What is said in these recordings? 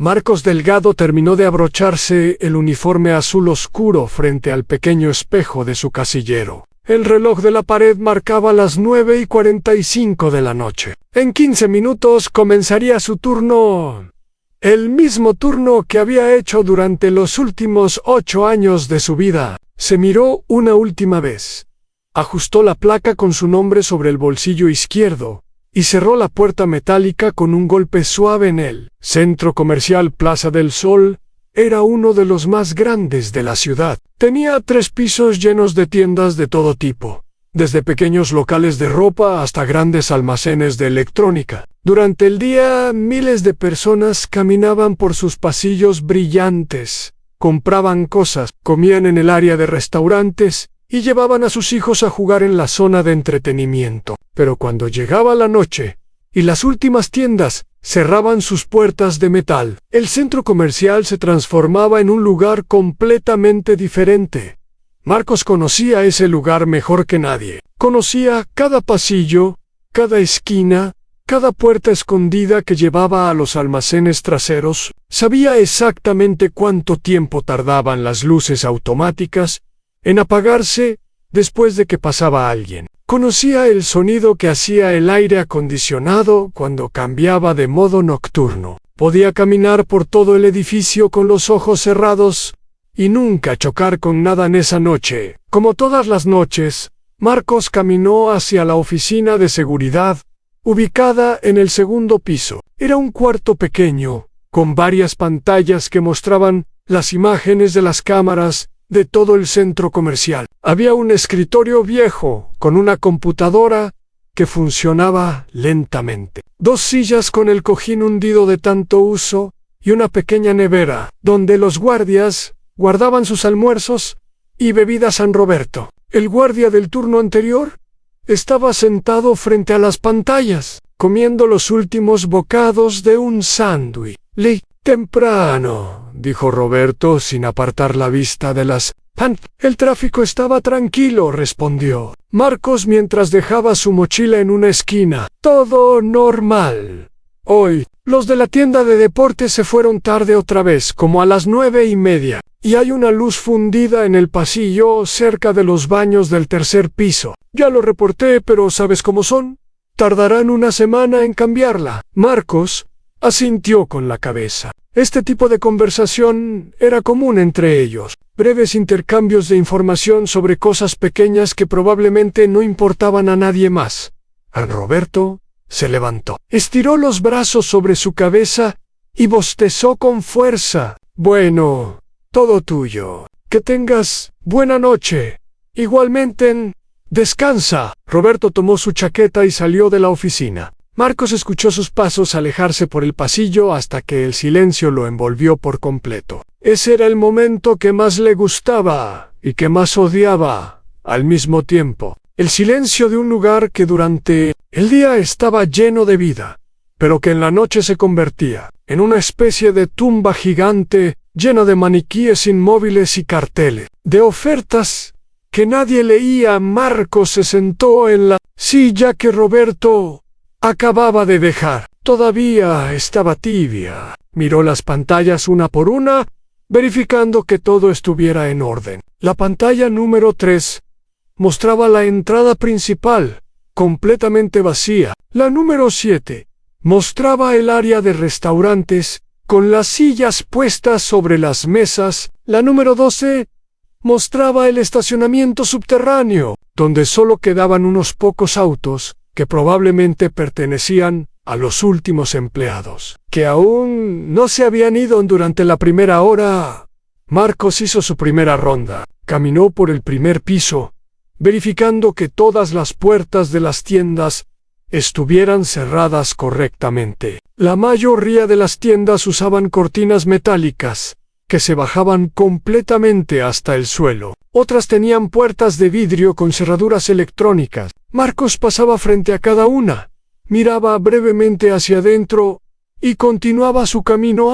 Marcos Delgado terminó de abrocharse el uniforme azul oscuro frente al pequeño espejo de su casillero. El reloj de la pared marcaba las 9:45 de la noche. En 15 minutos comenzaría su turno. El mismo turno que había hecho durante los últimos 8 años de su vida. Se miró una última vez. Ajustó la placa con su nombre sobre el bolsillo izquierdo y cerró la puerta metálica con un golpe suave en él. Centro Comercial Plaza del Sol era uno de los más grandes de la ciudad. Tenía 3 pisos llenos de tiendas de todo tipo, desde pequeños locales de ropa hasta grandes almacenes de electrónica. Durante el día, miles de personas caminaban por sus pasillos brillantes, compraban cosas, comían en el área de restaurantes y llevaban a sus hijos a jugar en la zona de entretenimiento. Pero cuando llegaba la noche y las últimas tiendas cerraban sus puertas de metal, el centro comercial se transformaba en un lugar completamente diferente. Marcos conocía ese lugar mejor que nadie. Conocía cada pasillo, cada esquina, cada puerta escondida que llevaba a los almacenes traseros. Sabía exactamente cuánto tiempo tardaban las luces automáticas en apagarse después de que pasaba alguien. Conocía el sonido que hacía el aire acondicionado cuando cambiaba de modo nocturno. Podía caminar por todo el edificio con los ojos cerrados y nunca chocar con nada en esa noche. Como todas las noches, Marcos caminó hacia la oficina de seguridad, ubicada en el segundo piso. Era un cuarto pequeño, con varias pantallas que mostraban las imágenes de las cámaras de todo el centro comercial. Había un escritorio viejo con una computadora que funcionaba lentamente. 2 sillas con el cojín hundido de tanto uso y una pequeña nevera, donde los guardias guardaban sus almuerzos y bebidas San Roberto. El guardia del turno anterior estaba sentado frente a las pantallas, comiendo los últimos bocados de un sándwich. Temprano, dijo Roberto sin apartar la vista de las El tráfico estaba tranquilo, respondió Marcos mientras dejaba su mochila en una esquina. Todo normal. Hoy, los de la tienda de deportes se fueron tarde otra vez, como a las 9:30, y hay una luz fundida en el pasillo cerca de los baños del tercer piso. Ya lo reporté, pero ¿sabes cómo son? Tardarán una semana en cambiarla. Marcos asintió con la cabeza. Este tipo de conversación era común entre ellos. Breves intercambios de información sobre cosas pequeñas que probablemente no importaban a nadie más. Roberto se levantó. Estiró los brazos sobre su cabeza y bostezó con fuerza. Bueno, todo tuyo. Que tengas buena noche. Igualmente, descansa. Roberto tomó su chaqueta y salió de la oficina. Marcos escuchó sus pasos alejarse por el pasillo hasta que el silencio lo envolvió por completo. Ese era el momento que más le gustaba y que más odiaba al mismo tiempo. El silencio de un lugar que durante el día estaba lleno de vida, pero que en la noche se convertía en una especie de tumba gigante llena de maniquíes inmóviles y carteles de ofertas que nadie leía. Marcos se sentó en la silla que Roberto acababa de dejar. Todavía estaba tibia. Miró las pantallas una por una, verificando que todo estuviera en orden. La pantalla número 3 mostraba la entrada principal, completamente vacía. La número 7 mostraba el área de restaurantes, con las sillas puestas sobre las mesas. La número 12 mostraba el estacionamiento subterráneo, donde solo quedaban unos pocos autos que probablemente pertenecían a los últimos empleados, que aún no se habían ido durante la primera hora. Marcos hizo su primera ronda. Caminó por el primer piso, verificando que todas las puertas de las tiendas estuvieran cerradas correctamente. La mayoría de las tiendas usaban cortinas metálicas que se bajaban completamente hasta el suelo. Otras tenían puertas de vidrio con cerraduras electrónicas. Marcos pasaba frente a cada una, miraba brevemente hacia adentro y continuaba su camino.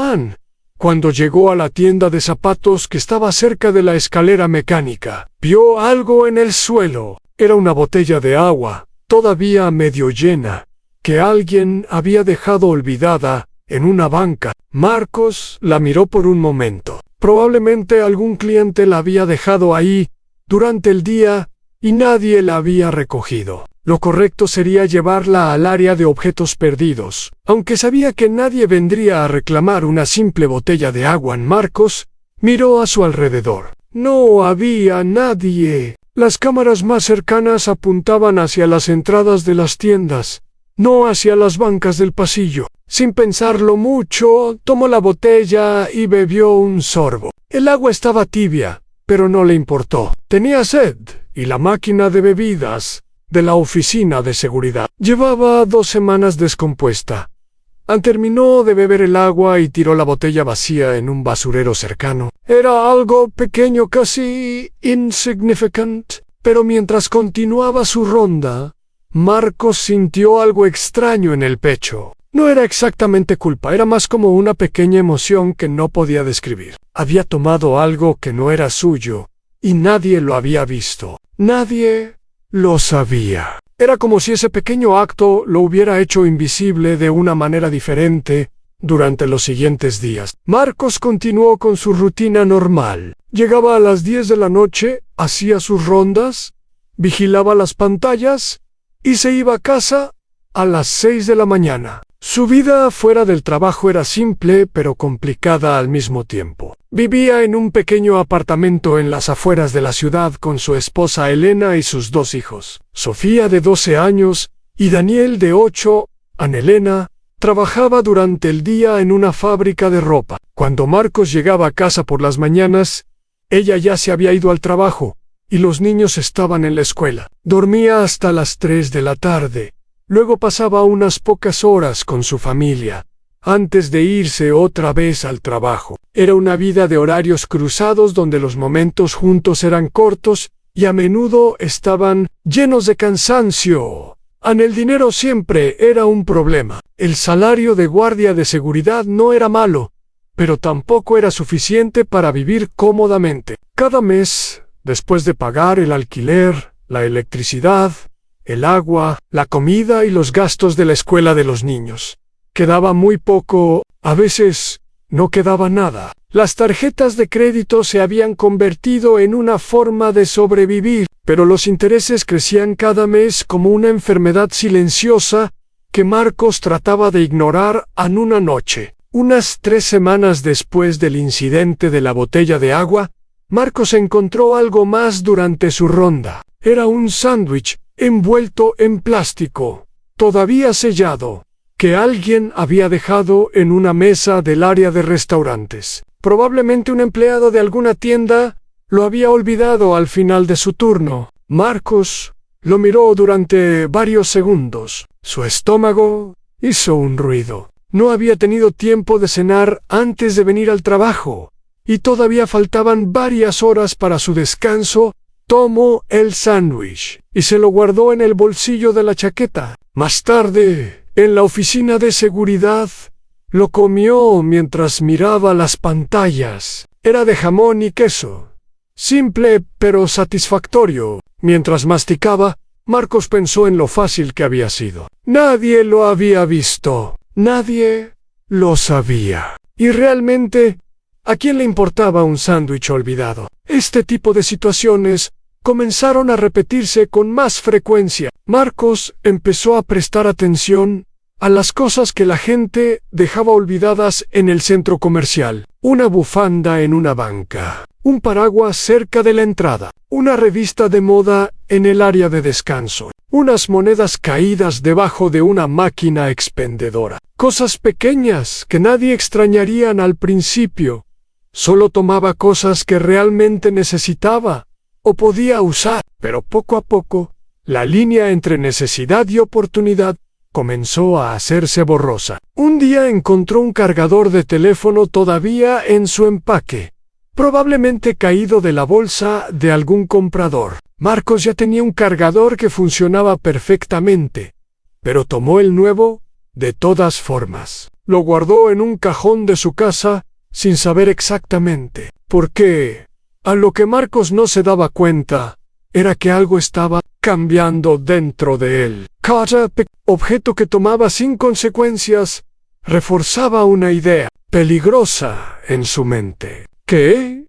Cuando llegó a la tienda de zapatos que estaba cerca de la escalera mecánica, vio algo en el suelo. Era una botella de agua, todavía medio llena, que alguien había dejado olvidada en una banca. Marcos la miró por un momento. Probablemente algún cliente la había dejado ahí durante el día y nadie la había recogido. Lo correcto sería llevarla al área de objetos perdidos. Aunque sabía que nadie vendría a reclamar una simple botella de agua, Marcos miró a su alrededor. No había nadie. Las cámaras más cercanas apuntaban hacia las entradas de las tiendas, no hacia las bancas del pasillo. Sin pensarlo mucho, tomó la botella y bebió un sorbo. El agua estaba tibia, pero no le importó. Tenía sed, y la máquina de bebidas de la oficina de seguridad llevaba 2 semanas descompuesta. Terminó de beber el agua y tiró la botella vacía en un basurero cercano. Era algo pequeño, casi insignificante, pero mientras continuaba su ronda, Marcos sintió algo extraño en el pecho. No era exactamente culpa, era más como una pequeña emoción que no podía describir. Había tomado algo que no era suyo, y nadie lo había visto. Nadie lo sabía. Era como si ese pequeño acto lo hubiera hecho invisible de una manera diferente durante los siguientes días. Marcos continuó con su rutina normal. Llegaba a las 10 de la noche, hacía sus rondas, vigilaba las pantallas y se iba a casa a las 6 de la mañana. Su vida fuera del trabajo era simple pero complicada al mismo tiempo. Vivía en un pequeño apartamento en las afueras de la ciudad con su esposa Elena y sus 2 hijos, Sofía de 12 años y Daniel de 8. Elena trabajaba durante el día en una fábrica de ropa. Cuando Marcos llegaba a casa por las mañanas, ella ya se había ido al trabajo y los niños estaban en la escuela. Dormía hasta las 3 de la tarde. Luego pasaba unas pocas horas con su familia, antes de irse otra vez al trabajo. Era una vida de horarios cruzados donde los momentos juntos eran cortos y a menudo estaban llenos de cansancio. El dinero siempre era un problema. El salario de guardia de seguridad no era malo, pero tampoco era suficiente para vivir cómodamente. Cada mes, después de pagar el alquiler, la electricidad, el agua, la comida y los gastos de la escuela de los niños, quedaba muy poco, a veces no quedaba nada. Las tarjetas de crédito se habían convertido en una forma de sobrevivir, pero los intereses crecían cada mes como una enfermedad silenciosa que Marcos trataba de ignorar en una noche. Unas 3 semanas después del incidente de la botella de agua, Marcos encontró algo más durante su ronda. Era un sándwich envuelto en plástico, todavía sellado, que alguien había dejado en una mesa del área de restaurantes. Probablemente un empleado de alguna tienda lo había olvidado al final de su turno. Marcos lo miró durante varios segundos. Su estómago hizo un ruido. No había tenido tiempo de cenar antes de venir al trabajo, y todavía faltaban varias horas para su descanso. Tomó el sándwich y se lo guardó en el bolsillo de la chaqueta. Más tarde, en la oficina de seguridad, lo comió mientras miraba las pantallas. Era de jamón y queso. Simple pero satisfactorio. Mientras masticaba, Marcos pensó en lo fácil que había sido. Nadie lo había visto. Nadie lo sabía. Y realmente, ¿a quién le importaba un sándwich olvidado? Este tipo de situaciones comenzaron a repetirse con más frecuencia. Marcos empezó a prestar atención a las cosas que la gente dejaba olvidadas en el centro comercial. Una bufanda en una banca, un paraguas cerca de la entrada, una revista de moda en el área de descanso, unas monedas caídas debajo de una máquina expendedora. Cosas pequeñas que nadie extrañarían al principio. Solo tomaba cosas que realmente necesitaba o podía usar, pero poco a poco, la línea entre necesidad y oportunidad comenzó a hacerse borrosa. Un día encontró un cargador de teléfono todavía en su empaque, probablemente caído de la bolsa de algún comprador. Marcos ya tenía un cargador que funcionaba perfectamente, pero tomó el nuevo de todas formas. Lo guardó en un cajón de su casa sin saber exactamente por qué. A lo que Marcos no se daba cuenta era que algo estaba cambiando dentro de él. Cada objeto que tomaba sin consecuencias reforzaba una idea peligrosa en su mente, que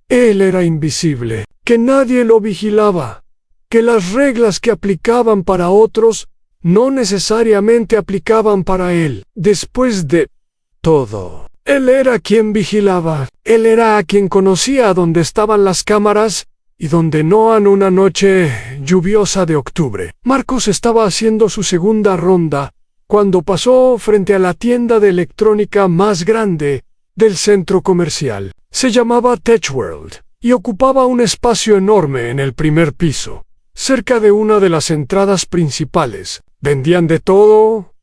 él era invisible, que nadie lo vigilaba, que las reglas que aplicaban para otros no necesariamente aplicaban para él. Después de todo, él era quien vigilaba, él era a quien conocía dónde estaban las cámaras y dónde no en una noche lluviosa de octubre. Marcos estaba haciendo su segunda ronda cuando pasó frente a la tienda de electrónica más grande del centro comercial. Se llamaba TechWorld y ocupaba un espacio enorme en el primer piso, cerca de una de las entradas principales. Vendían de todo: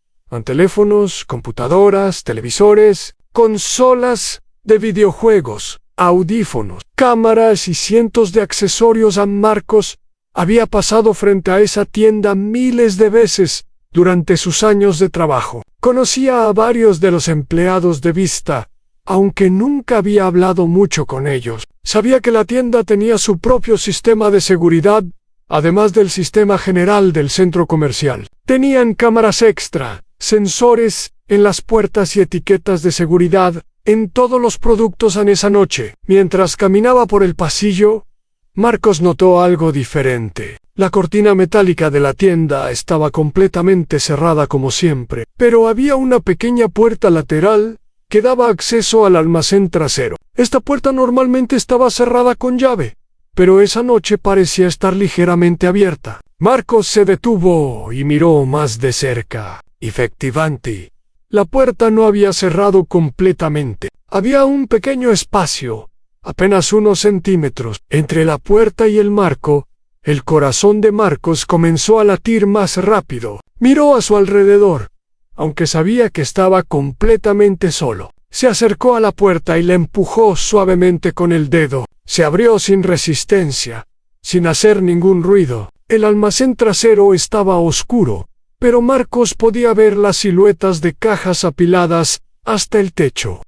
teléfonos, computadoras, televisores, consolas de videojuegos, audífonos, cámaras y cientos de accesorios. A Marcos había pasado frente a esa tienda miles de veces durante sus años de trabajo. Conocía a varios de los empleados de vista, aunque nunca había hablado mucho con ellos. Sabía que la tienda tenía su propio sistema de seguridad, además del sistema general del centro comercial. Tenían cámaras extra, sensores en las puertas y etiquetas de seguridad en todos los productos. En esa noche, mientras caminaba por el pasillo, Marcos notó algo diferente. La cortina metálica de la tienda estaba completamente cerrada como siempre, pero había una pequeña puerta lateral que daba acceso al almacén trasero. Esta puerta normalmente estaba cerrada con llave, pero esa noche parecía estar ligeramente abierta. Marcos se detuvo y miró más de cerca. Efectivamente, la puerta no había cerrado completamente. Había un pequeño espacio, apenas unos centímetros, entre la puerta y el marco. El corazón de Marcos comenzó a latir más rápido. Miró a su alrededor, aunque sabía que estaba completamente solo. Se acercó a la puerta y la empujó suavemente con el dedo. Se abrió sin resistencia, sin hacer ningún ruido. El almacén trasero estaba oscuro, pero Marcos podía ver las siluetas de cajas apiladas hasta el techo.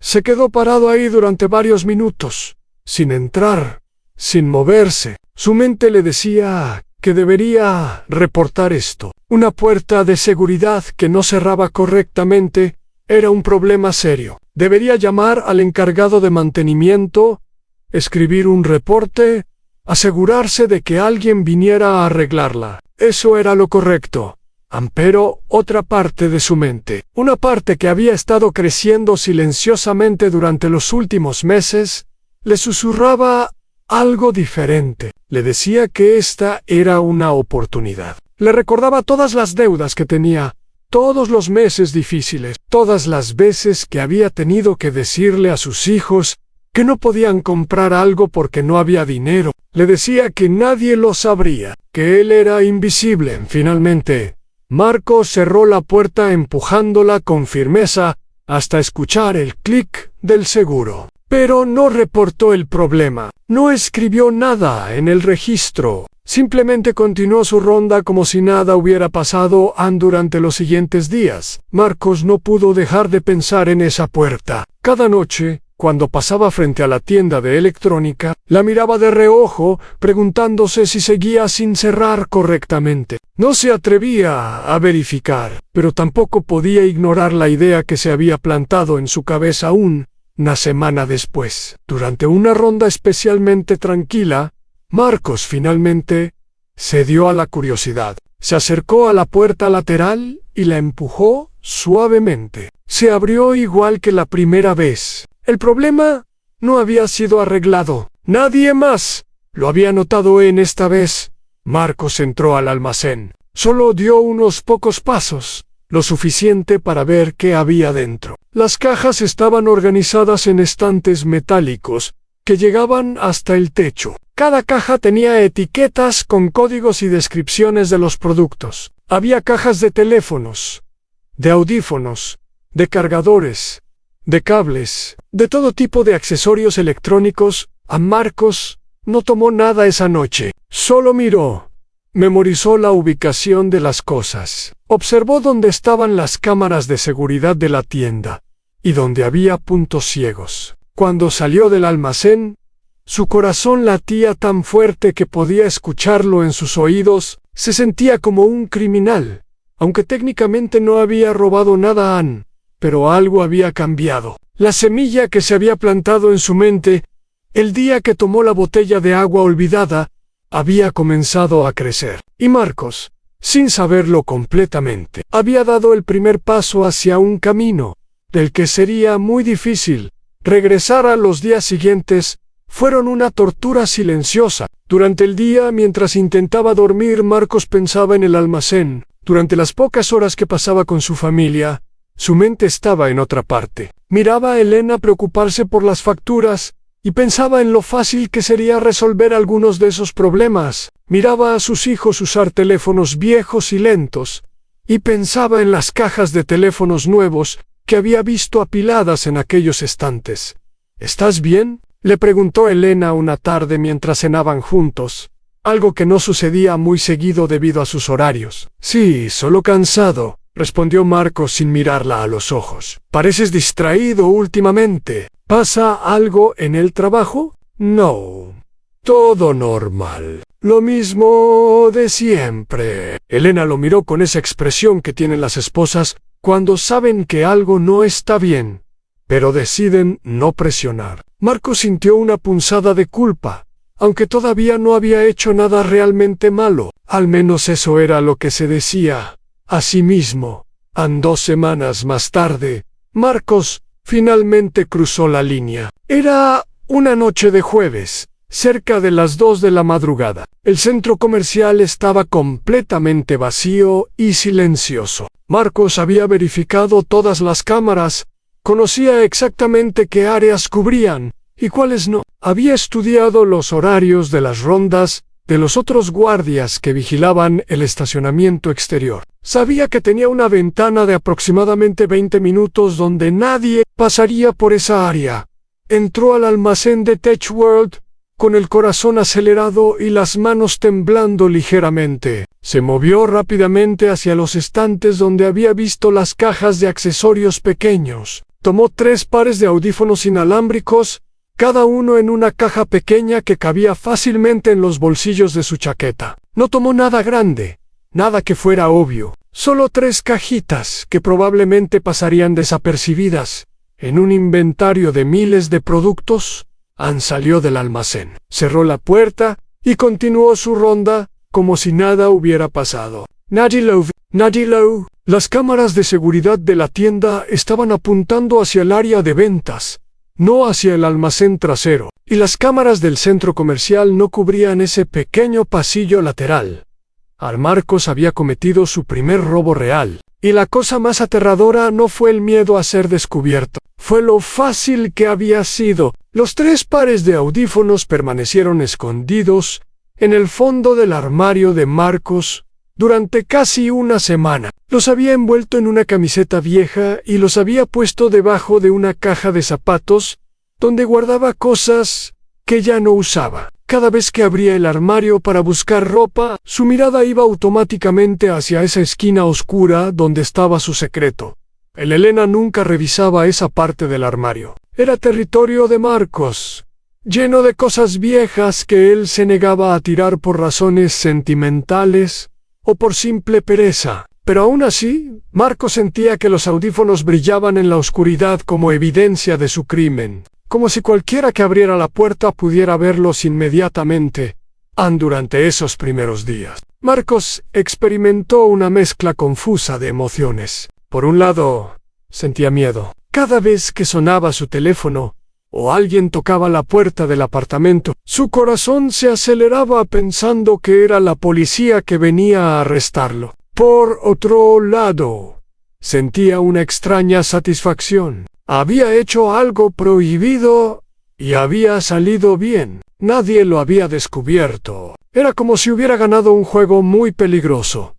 Se quedó parado ahí durante varios minutos, sin entrar, sin moverse. Su mente le decía que debería reportar esto. Una puerta de seguridad que no cerraba correctamente era un problema serio. Debería llamar al encargado de mantenimiento, escribir un reporte, asegurarse de que alguien viniera a arreglarla. Eso era lo correcto. Pero otra parte de su mente, una parte que había estado creciendo silenciosamente durante los últimos meses, le susurraba algo diferente. Le decía que esta era una oportunidad. Le recordaba todas las deudas que tenía, todos los meses difíciles, todas las veces que había tenido que decirle a sus hijos que no podían comprar algo porque no había dinero. Le decía que nadie lo sabría, que él era invisible. Finalmente, Marcos cerró la puerta empujándola con firmeza hasta escuchar el clic del seguro. Pero no reportó el problema, no escribió nada en el registro, simplemente continuó su ronda como si nada hubiera pasado. Durante los siguientes días, Marcos no pudo dejar de pensar en esa puerta. Cada noche, cuando pasaba frente a la tienda de electrónica, la miraba de reojo, preguntándose si seguía sin cerrar correctamente. No se atrevía a verificar, pero tampoco podía ignorar la idea que se había plantado en su cabeza una semana después. Durante una ronda especialmente tranquila, Marcos finalmente cedió a la curiosidad. Se acercó a la puerta lateral y la empujó suavemente. Se abrió igual que la primera vez. El problema no había sido arreglado. Nadie más lo había notado en esta vez. Marcos entró al almacén. Solo dio unos pocos pasos, lo suficiente para ver qué había dentro. Las cajas estaban organizadas en estantes metálicos que llegaban hasta el techo. Cada caja tenía etiquetas con códigos y descripciones de los productos. Había cajas de teléfonos, de audífonos, de cargadores, de cables, de todo tipo de accesorios electrónicos. Marcos no tomó nada esa noche. Solo miró. Memorizó la ubicación de las cosas. Observó dónde estaban las cámaras de seguridad de la tienda y dónde había puntos ciegos. Cuando salió del almacén, su corazón latía tan fuerte que podía escucharlo en sus oídos. Se sentía como un criminal, aunque técnicamente no había robado nada. pero algo había cambiado. La semilla que se había plantado en su mente, el día que tomó la botella de agua olvidada, había comenzado a crecer. Y Marcos, sin saberlo completamente, había dado el primer paso hacia un camino, del que sería muy difícil. Regresar a los días siguientes fueron una tortura silenciosa. Durante el día, mientras intentaba dormir, Marcos pensaba en el almacén. Durante las pocas horas que pasaba con su familia, su mente estaba en otra parte. Miraba a Elena preocuparse por las facturas y pensaba en lo fácil que sería resolver algunos de esos problemas. Miraba a sus hijos usar teléfonos viejos y lentos y pensaba en las cajas de teléfonos nuevos que había visto apiladas en aquellos estantes. ¿Estás bien?, le preguntó Elena una tarde mientras cenaban juntos, algo que no sucedía muy seguido debido a sus horarios. Sí, solo cansado, respondió Marcos sin mirarla a los ojos. Pareces distraído últimamente. ¿Pasa algo en el trabajo? No. Todo normal. Lo mismo de siempre. Elena lo miró con esa expresión que tienen las esposas cuando saben que algo no está bien, pero deciden no presionar. Marcos sintió una punzada de culpa, aunque todavía no había hecho nada realmente malo. Al menos eso era lo que se decía a sí mismo. 2 semanas más tarde, Marcos finalmente cruzó la línea. Era una noche de jueves, cerca de las 2 de la madrugada. El centro comercial estaba completamente vacío y silencioso. Marcos había verificado todas las cámaras, conocía exactamente qué áreas cubrían y cuáles no. Había estudiado los horarios de las rondas de los otros guardias que vigilaban el estacionamiento exterior. Sabía que tenía una ventana de aproximadamente 20 minutos donde nadie pasaría por esa área. Entró al almacén de Tech World con el corazón acelerado y las manos temblando ligeramente. Se movió rápidamente hacia los estantes donde había visto las cajas de accesorios pequeños. Tomó 3 pares de audífonos inalámbricos, cada uno en una caja pequeña que cabía fácilmente en los bolsillos de su chaqueta. No tomó nada grande, nada que fuera obvio. Solo 3 cajitas que probablemente pasarían desapercibidas en un inventario de miles de productos. Salió del almacén, cerró la puerta y continuó su ronda como si nada hubiera pasado. Nadie lo. Las cámaras de seguridad de la tienda estaban apuntando hacia el área de ventas, no hacia el almacén trasero, y las cámaras del centro comercial no cubrían ese pequeño pasillo lateral. Marcos había cometido su primer robo real, y la cosa más aterradora no fue el miedo a ser descubierto, fue lo fácil que había sido. Los 3 pares de audífonos permanecieron escondidos en el fondo del armario de Marcos durante casi una semana. Los había envuelto en una camiseta vieja y los había puesto debajo de una caja de zapatos donde guardaba cosas que ya no usaba. Cada vez que abría el armario para buscar ropa, su mirada iba automáticamente hacia esa esquina oscura donde estaba su secreto. Elena nunca revisaba esa parte del armario. Era territorio de Marcos, lleno de cosas viejas que él se negaba a tirar por razones sentimentales o por simple pereza. Pero aún así, Marcos sentía que los audífonos brillaban en la oscuridad como evidencia de su crimen, como si cualquiera que abriera la puerta pudiera verlos inmediatamente. Durante esos primeros días, Marcos experimentó una mezcla confusa de emociones. Por un lado, sentía miedo. Cada vez que sonaba su teléfono o alguien tocaba la puerta del apartamento, su corazón se aceleraba pensando que era la policía que venía a arrestarlo. Por otro lado, sentía una extraña satisfacción. Había hecho algo prohibido y había salido bien. Nadie lo había descubierto. Era como si hubiera ganado un juego muy peligroso.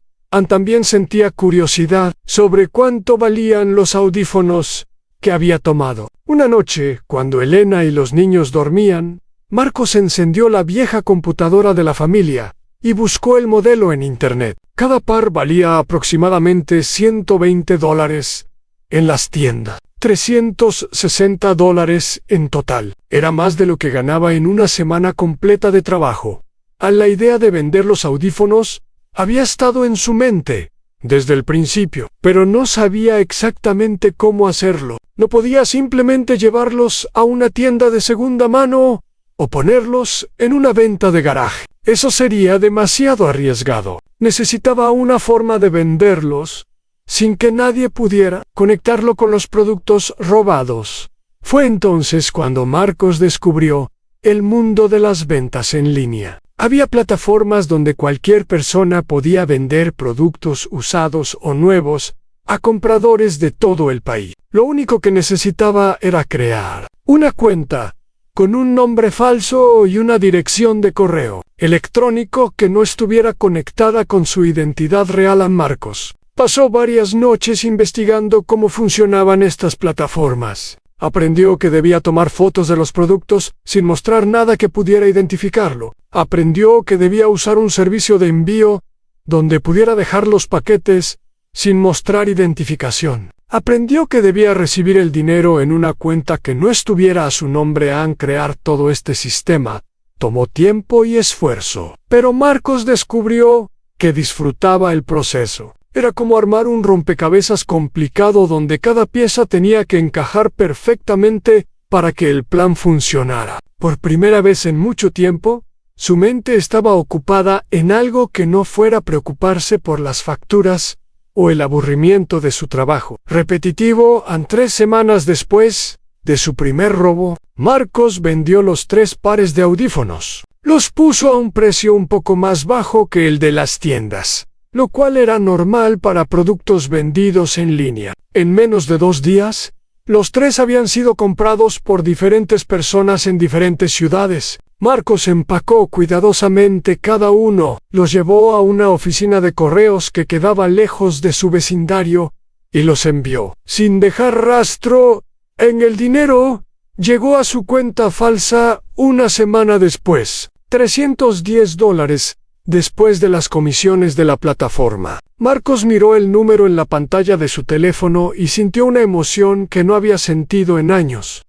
También sentía curiosidad sobre cuánto valían los audífonos que había tomado. Una noche, cuando Elena y los niños dormían, Marcos encendió la vieja computadora de la familia y buscó el modelo en internet. Cada par valía aproximadamente $120 en las tiendas. $360 en total. Era más de lo que ganaba en una semana completa de trabajo. La idea de vender los audífonos había estado en su mente, desde el principio, pero no sabía exactamente cómo hacerlo. No podía simplemente llevarlos a una tienda de segunda mano o ponerlos en una venta de garaje. Eso sería demasiado arriesgado. Necesitaba una forma de venderlos sin que nadie pudiera conectarlo con los productos robados. Fue entonces cuando Marcos descubrió el mundo de las ventas en línea. Había plataformas donde cualquier persona podía vender productos usados o nuevos a compradores de todo el país. Lo único que necesitaba era crear una cuenta con un nombre falso y una dirección de correo electrónico que no estuviera conectada con su identidad real a Marcos. Pasó varias noches investigando cómo funcionaban estas plataformas. Aprendió que debía tomar fotos de los productos sin mostrar nada que pudiera identificarlo. Aprendió que debía usar un servicio de envío donde pudiera dejar los paquetes sin mostrar identificación. Aprendió que debía recibir el dinero en una cuenta que no estuviera a su nombre. Crear todo este sistema tomó tiempo y esfuerzo, pero Marcos descubrió que disfrutaba el proceso. Era como armar un rompecabezas complicado donde cada pieza tenía que encajar perfectamente para que el plan funcionara. Por primera vez en mucho tiempo, su mente estaba ocupada en algo que no fuera preocuparse por las facturas o el aburrimiento de su trabajo repetitivo. 3 semanas después de su primer robo, Marcos vendió los 3 pares de audífonos. Los puso a un precio un poco más bajo que el de las tiendas, lo cual era normal para productos vendidos en línea. En menos de 2 días, los 3 habían sido comprados por diferentes personas en diferentes ciudades. Marcos empacó cuidadosamente cada uno, los llevó a una oficina de correos que quedaba lejos de su vecindario y los envió. Sin dejar rastro en el dinero, llegó a su cuenta falsa una semana después. $310 después de las comisiones de la plataforma. Marcos miró el número en la pantalla de su teléfono y sintió una emoción que no había sentido en años.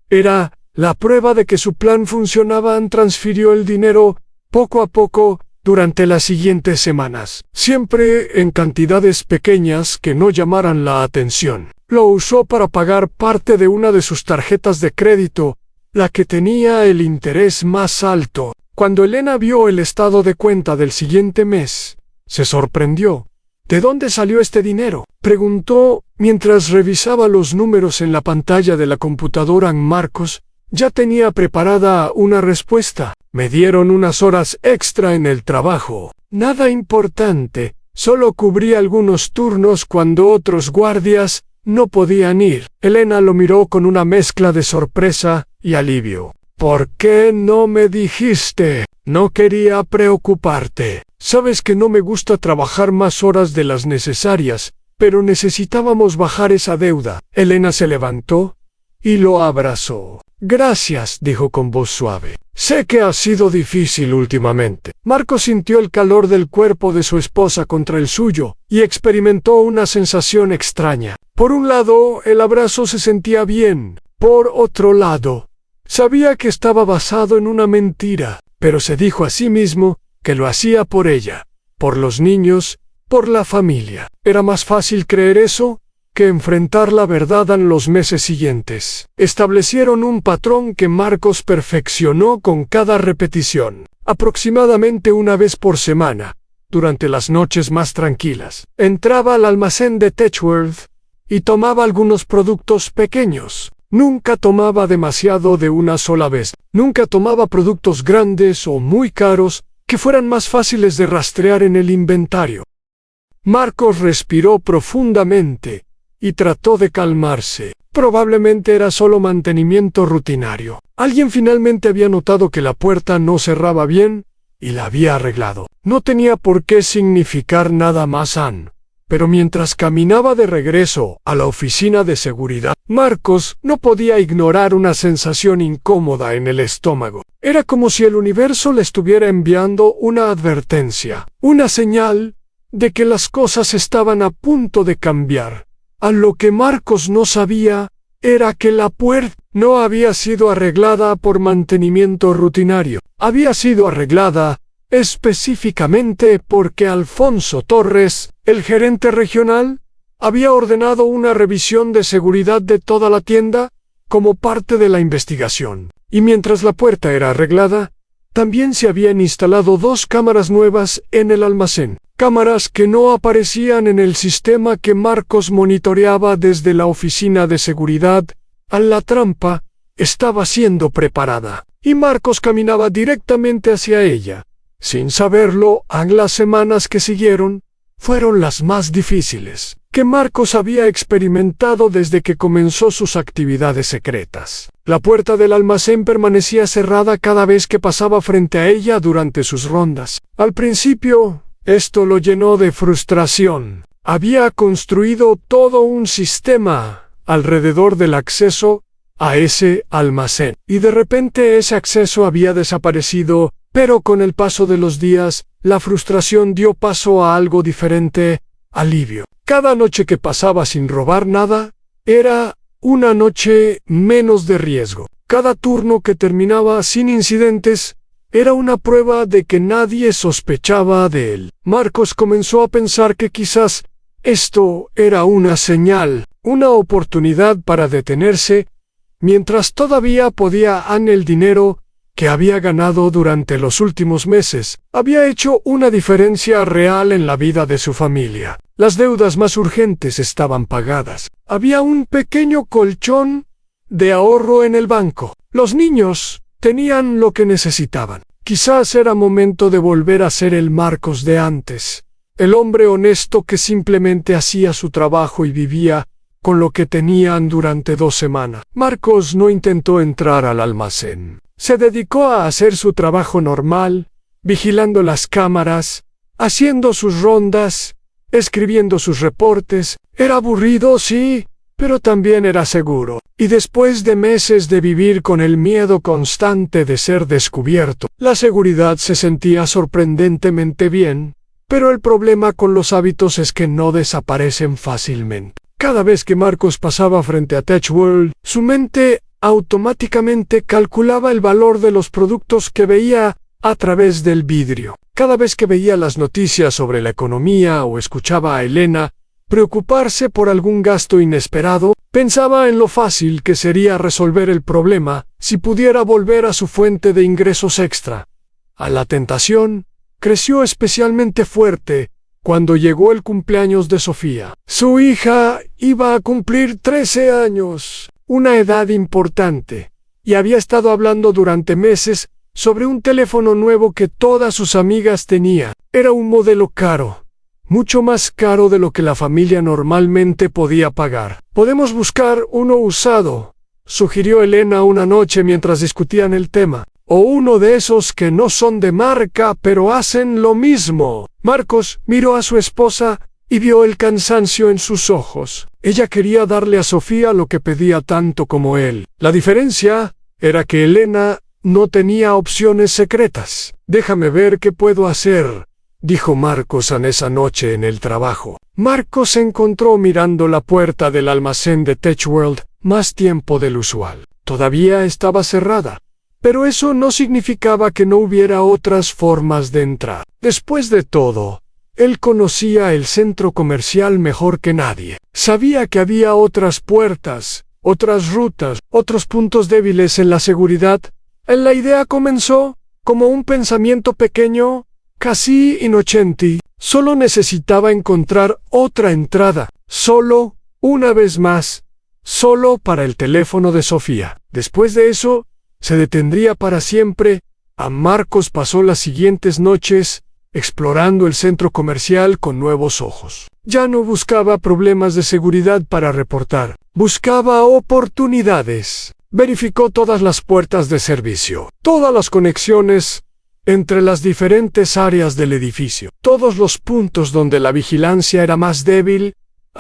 Era la prueba de que su plan funcionaba. Transfirió el dinero poco a poco durante las siguientes semanas, siempre en cantidades pequeñas que no llamaran la atención. Lo usó para pagar parte de una de sus tarjetas de crédito, la que tenía el interés más alto. Cuando Elena vio el estado de cuenta del siguiente mes, se sorprendió. ¿De dónde salió este dinero?, preguntó mientras revisaba los números en la pantalla de la computadora. Marcos ya tenía preparada una respuesta. Me dieron unas horas extra en el trabajo. Nada importante, solo cubrí algunos turnos cuando otros guardias no podían ir. Elena lo miró con una mezcla de sorpresa y alivio. ¿Por qué no me dijiste? No quería preocuparte. Sabes que no me gusta trabajar más horas de las necesarias, pero necesitábamos bajar esa deuda. Elena se levantó y lo abrazó. Gracias, dijo con voz suave. Sé que ha sido difícil últimamente. Marcos sintió el calor del cuerpo de su esposa contra el suyo y experimentó una sensación extraña. Por un lado, el abrazo se sentía bien. Por otro lado, sabía que estaba basado en una mentira, pero se dijo a sí mismo que lo hacía por ella, por los niños, por la familia. Era más fácil creer eso que enfrentar la verdad en los meses siguientes. Establecieron un patrón que Marcos perfeccionó con cada repetición, aproximadamente una vez por semana, durante las noches más tranquilas. Entraba al almacén de Tetchworth y tomaba algunos productos pequeños. Nunca tomaba demasiado de una sola vez. Nunca tomaba productos grandes o muy caros que fueran más fáciles de rastrear en el inventario. Marcos respiró profundamente y trató de calmarse. Probablemente era solo mantenimiento rutinario. Alguien finalmente había notado que la puerta no cerraba bien y la había arreglado. No tenía por qué significar nada más, pero mientras caminaba de regreso a la oficina de seguridad, Marcos no podía ignorar una sensación incómoda en el estómago. Era como si el universo le estuviera enviando una advertencia, una señal de que las cosas estaban a punto de cambiar. A lo que Marcos no sabía era que la puerta no había sido arreglada por mantenimiento rutinario. Había sido arreglada específicamente porque Alfonso Torres, el gerente regional, había ordenado una revisión de seguridad de toda la tienda como parte de la investigación. Y mientras la puerta era arreglada, también se habían instalado 2 cámaras nuevas en el almacén. Cámaras que no aparecían en el sistema que Marcos monitoreaba desde la oficina de seguridad. La trampa estaba siendo preparada, y Marcos caminaba directamente hacia ella. Sin saberlo, las semanas que siguieron fueron las más difíciles que Marcos había experimentado desde que comenzó sus actividades secretas. La puerta del almacén permanecía cerrada cada vez que pasaba frente a ella durante sus rondas. Al principio, esto lo llenó de frustración. Había construido todo un sistema alrededor del acceso a ese almacén, y de repente ese acceso había desaparecido, pero con el paso de los días, la frustración dio paso a algo diferente: alivio. Cada noche que pasaba sin robar nada, era una noche menos de riesgo. Cada turno que terminaba sin incidentes, era una prueba de que nadie sospechaba de él. Marcos comenzó a pensar que quizás esto era una señal, una oportunidad para detenerse, mientras todavía podía el dinero que había ganado durante los últimos meses había hecho una diferencia real en la vida de su familia. Las deudas más urgentes estaban pagadas. Había un pequeño colchón de ahorro en el banco. Los niños tenían lo que necesitaban. Quizás era momento de volver a ser el Marcos de antes, el hombre honesto que simplemente hacía su trabajo y vivía con lo que tenían durante 2 semanas. Marcos no intentó entrar al almacén. Se dedicó a hacer su trabajo normal, vigilando las cámaras, haciendo sus rondas, escribiendo sus reportes. Era aburrido, sí, pero también era seguro. Y después de meses de vivir con el miedo constante de ser descubierto, la seguridad se sentía sorprendentemente bien. Pero el problema con los hábitos es que no desaparecen fácilmente. Cada vez que Marcos pasaba frente a Tech World, su mente automáticamente calculaba el valor de los productos que veía a través del vidrio. Cada vez que veía las noticias sobre la economía o escuchaba a Elena preocuparse por algún gasto inesperado, pensaba en lo fácil que sería resolver el problema si pudiera volver a su fuente de ingresos extra. La tentación creció especialmente fuerte cuando llegó el cumpleaños de Sofía. Su hija iba a cumplir 13 años. Una edad importante, y había estado hablando durante meses sobre un teléfono nuevo que todas sus amigas tenían. Era un modelo caro, mucho más caro de lo que la familia normalmente podía pagar. «Podemos buscar uno usado», sugirió Elena una noche mientras discutían el tema. «O uno de esos que no son de marca pero hacen lo mismo». Marcos miró a su esposa y vio el cansancio en sus ojos. Ella quería darle a Sofía lo que pedía tanto como él. La diferencia era que Elena no tenía opciones secretas. «Déjame ver qué puedo hacer», dijo Marcos esa noche en el trabajo. Marcos se encontró mirando la puerta del almacén de Tech World más tiempo del usual. Todavía estaba cerrada, pero eso no significaba que no hubiera otras formas de entrar. Después de todo, él conocía el centro comercial mejor que nadie. Sabía que había otras puertas, otras rutas, otros puntos débiles en la seguridad. La idea comenzó como un pensamiento pequeño, casi inocente. Solo necesitaba encontrar otra entrada, solo, una vez más, solo para el teléfono de Sofía. Después de eso, se detendría para siempre. Marcos pasó las siguientes noches explorando el centro comercial con nuevos ojos. Ya no buscaba problemas de seguridad para reportar, buscaba oportunidades. Verificó todas las puertas de servicio, todas las conexiones entre las diferentes áreas del edificio, todos los puntos donde la vigilancia era más débil.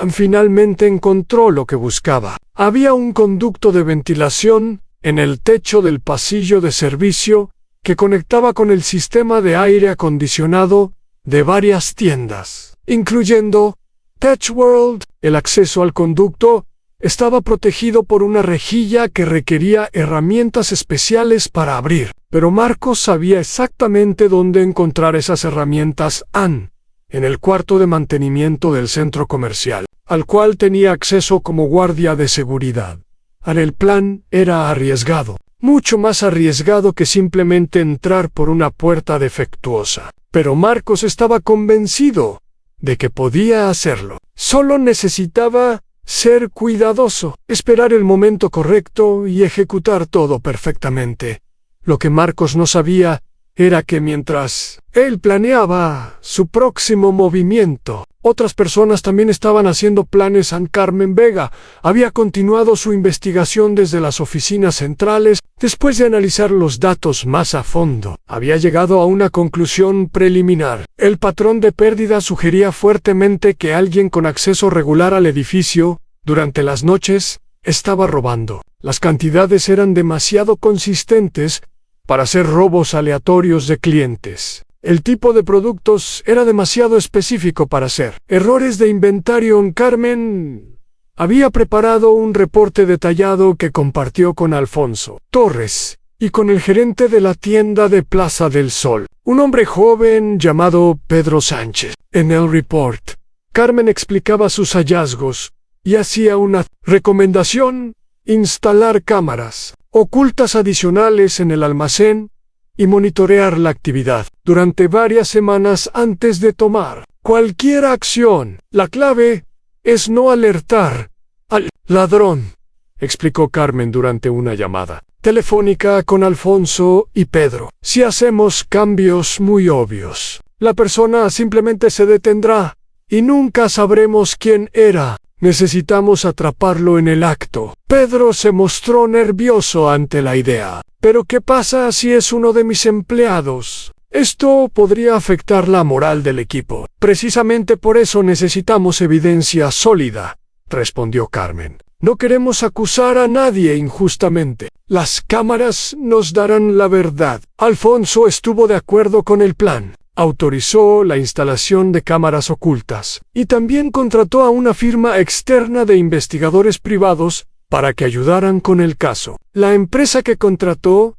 Finalmente encontró lo que buscaba. Había un conducto de ventilación en el techo del pasillo de servicio que conectaba con el sistema de aire acondicionado de varias tiendas, incluyendo Tech World. El acceso al conducto estaba protegido por una rejilla que requería herramientas especiales para abrir. Pero Marcos sabía exactamente dónde encontrar esas herramientas en el cuarto de mantenimiento del centro comercial, al cual tenía acceso como guardia de seguridad. El plan era arriesgado, mucho más arriesgado que simplemente entrar por una puerta defectuosa. Pero Marcos estaba convencido de que podía hacerlo. Solo necesitaba ser cuidadoso, esperar el momento correcto y ejecutar todo perfectamente. Lo que Marcos no sabía era que mientras él planeaba su próximo movimiento, otras personas también estaban haciendo planes. Carmen Vega había continuado su investigación desde las oficinas centrales. Después de analizar los datos más a fondo, había llegado a una conclusión preliminar. El patrón de pérdida sugería fuertemente que alguien con acceso regular al edificio, durante las noches, estaba robando. Las cantidades eran demasiado consistentes para ser robos aleatorios de clientes. El tipo de productos era demasiado específico para ser errores de inventario. Carmen había preparado un reporte detallado que compartió con Alfonso Torres y con el gerente de la tienda de Plaza del Sol, un hombre joven llamado Pedro Sánchez. En el report, Carmen explicaba sus hallazgos y hacía una recomendación: instalar cámaras ocultas adicionales en el almacén y monitorear la actividad durante varias semanas antes de tomar cualquier acción. La clave es no alertar al ladrón, explicó Carmen durante una llamada telefónica con Alfonso y Pedro. Si hacemos cambios muy obvios, la persona simplemente se detendrá y nunca sabremos quién era. Necesitamos atraparlo en el acto. Pedro se mostró nervioso ante la idea. ¿Pero qué pasa si es uno de mis empleados? Esto podría afectar la moral del equipo. Precisamente por eso necesitamos evidencia sólida, respondió Carmen. No queremos acusar a nadie injustamente. Las cámaras nos darán la verdad. Alfonso estuvo de acuerdo con el plan. Autorizó la instalación de cámaras ocultas y también contrató a una firma externa de investigadores privados para que ayudaran con el caso. La empresa que contrató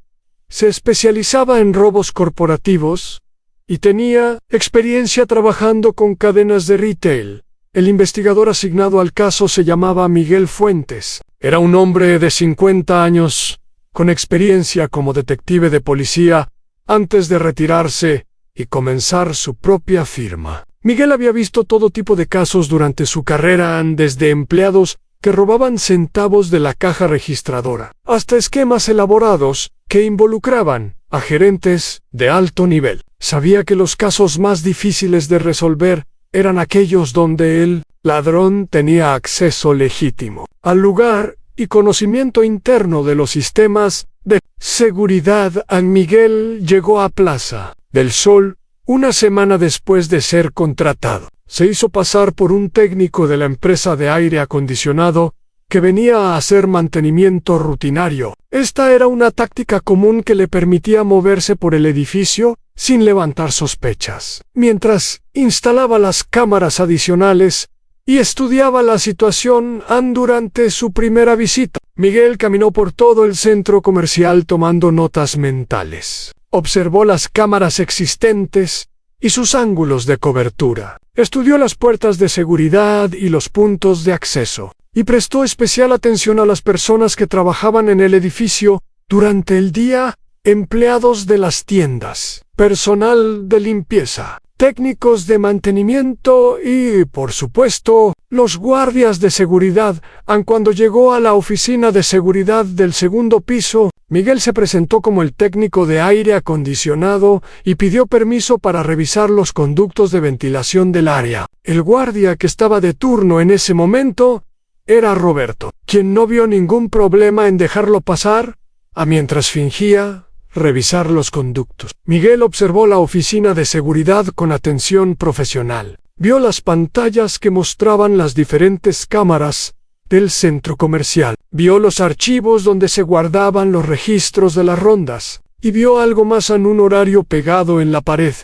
se especializaba en robos corporativos y tenía experiencia trabajando con cadenas de retail. El investigador asignado al caso se llamaba Miguel Fuentes. Era un hombre de 50 años, con experiencia como detective de policía, antes de retirarse y comenzar su propia firma. Miguel había visto todo tipo de casos durante su carrera, desde empleados que robaban centavos de la caja registradora, hasta esquemas elaborados que involucraban a gerentes de alto nivel. Sabía que los casos más difíciles de resolver eran aquellos donde el ladrón tenía acceso legítimo al lugar y conocimiento interno de los sistemas de seguridad. Miguel llegó a Plaza del Sol una semana después de ser contratado. Se hizo pasar por un técnico de la empresa de aire acondicionado que venía a hacer mantenimiento rutinario. Esta era una táctica común que le permitía moverse por el edificio sin levantar sospechas, mientras instalaba las cámaras adicionales y estudiaba la situación. Durante su primera visita, Miguel caminó por todo el centro comercial tomando notas mentales. Observó las cámaras existentes y sus ángulos de cobertura. Estudió las puertas de seguridad y los puntos de acceso, y prestó especial atención a las personas que trabajaban en el edificio durante el día: empleados de las tiendas, personal de limpieza, técnicos de mantenimiento y, por supuesto, los guardias de seguridad. Cuando llegó a la oficina de seguridad del segundo piso, Miguel se presentó como el técnico de aire acondicionado y pidió permiso para revisar los conductos de ventilación del área. El guardia que estaba de turno en ese momento era Roberto, quien no vio ningún problema en dejarlo pasar, mientras fingía revisar los conductos. Miguel observó la oficina de seguridad con atención profesional. Vio las pantallas que mostraban las diferentes cámaras del centro comercial. Vio los archivos donde se guardaban los registros de las rondas. Y vio algo más: en un horario pegado en la pared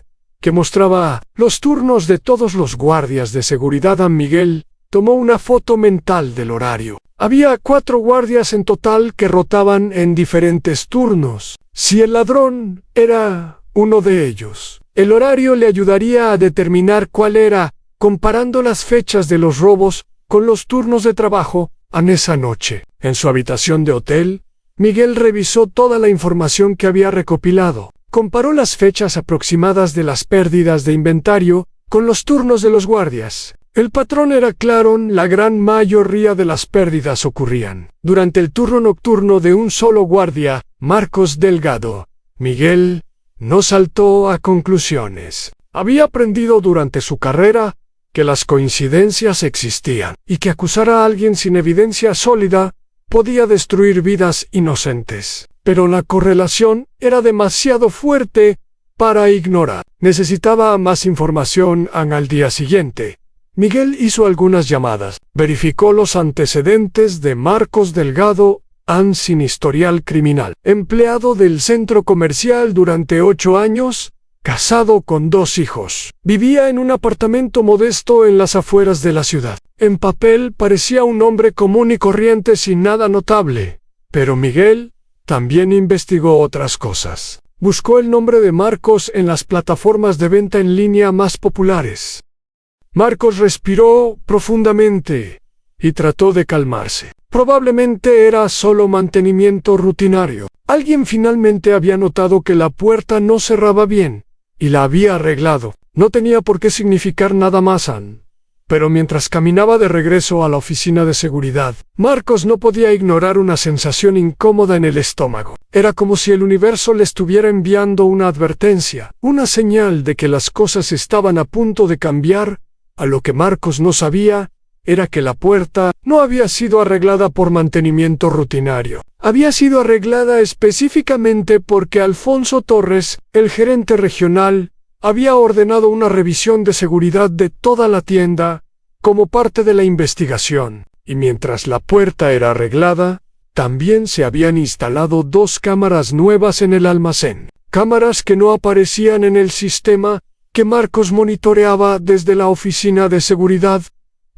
que mostraba los turnos de todos los guardias de seguridad. Miguel tomó una foto mental del horario. Había 4 guardias en total que rotaban en diferentes turnos. si el ladrón era uno de ellos. El horario le ayudaría a determinar cuál era, comparando las fechas de los robos con los turnos de trabajo en esa noche. En su habitación de hotel, Miguel revisó toda la información que había recopilado. Comparó las fechas aproximadas de las pérdidas de inventario con los turnos de los guardias. El patrón era claro, la gran mayoría de las pérdidas ocurrían durante el turno nocturno de un solo guardia, Marcos Delgado. Miguel no saltó a conclusiones. Había aprendido durante su carrera que las coincidencias existían y que acusar a alguien sin evidencia sólida podía destruir vidas inocentes. Pero la correlación era demasiado fuerte para ignorar. Necesitaba más información al día siguiente. Miguel hizo algunas llamadas, verificó los antecedentes de Marcos Delgado, sin historial criminal, empleado del centro comercial durante 8 años, casado con 2 hijos. Vivía en un apartamento modesto en las afueras de la ciudad. En papel parecía un hombre común y corriente sin nada notable, pero Miguel también investigó otras cosas. Buscó el nombre de Marcos en las plataformas de venta en línea más populares. Marcos respiró profundamente y trató de calmarse. Probablemente era solo mantenimiento rutinario. Alguien finalmente había notado que la puerta no cerraba bien y la había arreglado. No tenía por qué significar nada más. Pero mientras caminaba de regreso a la oficina de seguridad, Marcos no podía ignorar una sensación incómoda en el estómago. Era como si el universo le estuviera enviando una advertencia, una señal de que las cosas estaban a punto de cambiar. A lo que Marcos no sabía era que la puerta no había sido arreglada por mantenimiento rutinario. Había sido arreglada específicamente porque Alfonso Torres, el gerente regional, había ordenado una revisión de seguridad de toda la tienda como parte de la investigación. Y mientras la puerta era arreglada, también se habían instalado 2 cámaras nuevas en el almacén. Cámaras que no aparecían en el sistema que Marcos monitoreaba desde la oficina de seguridad.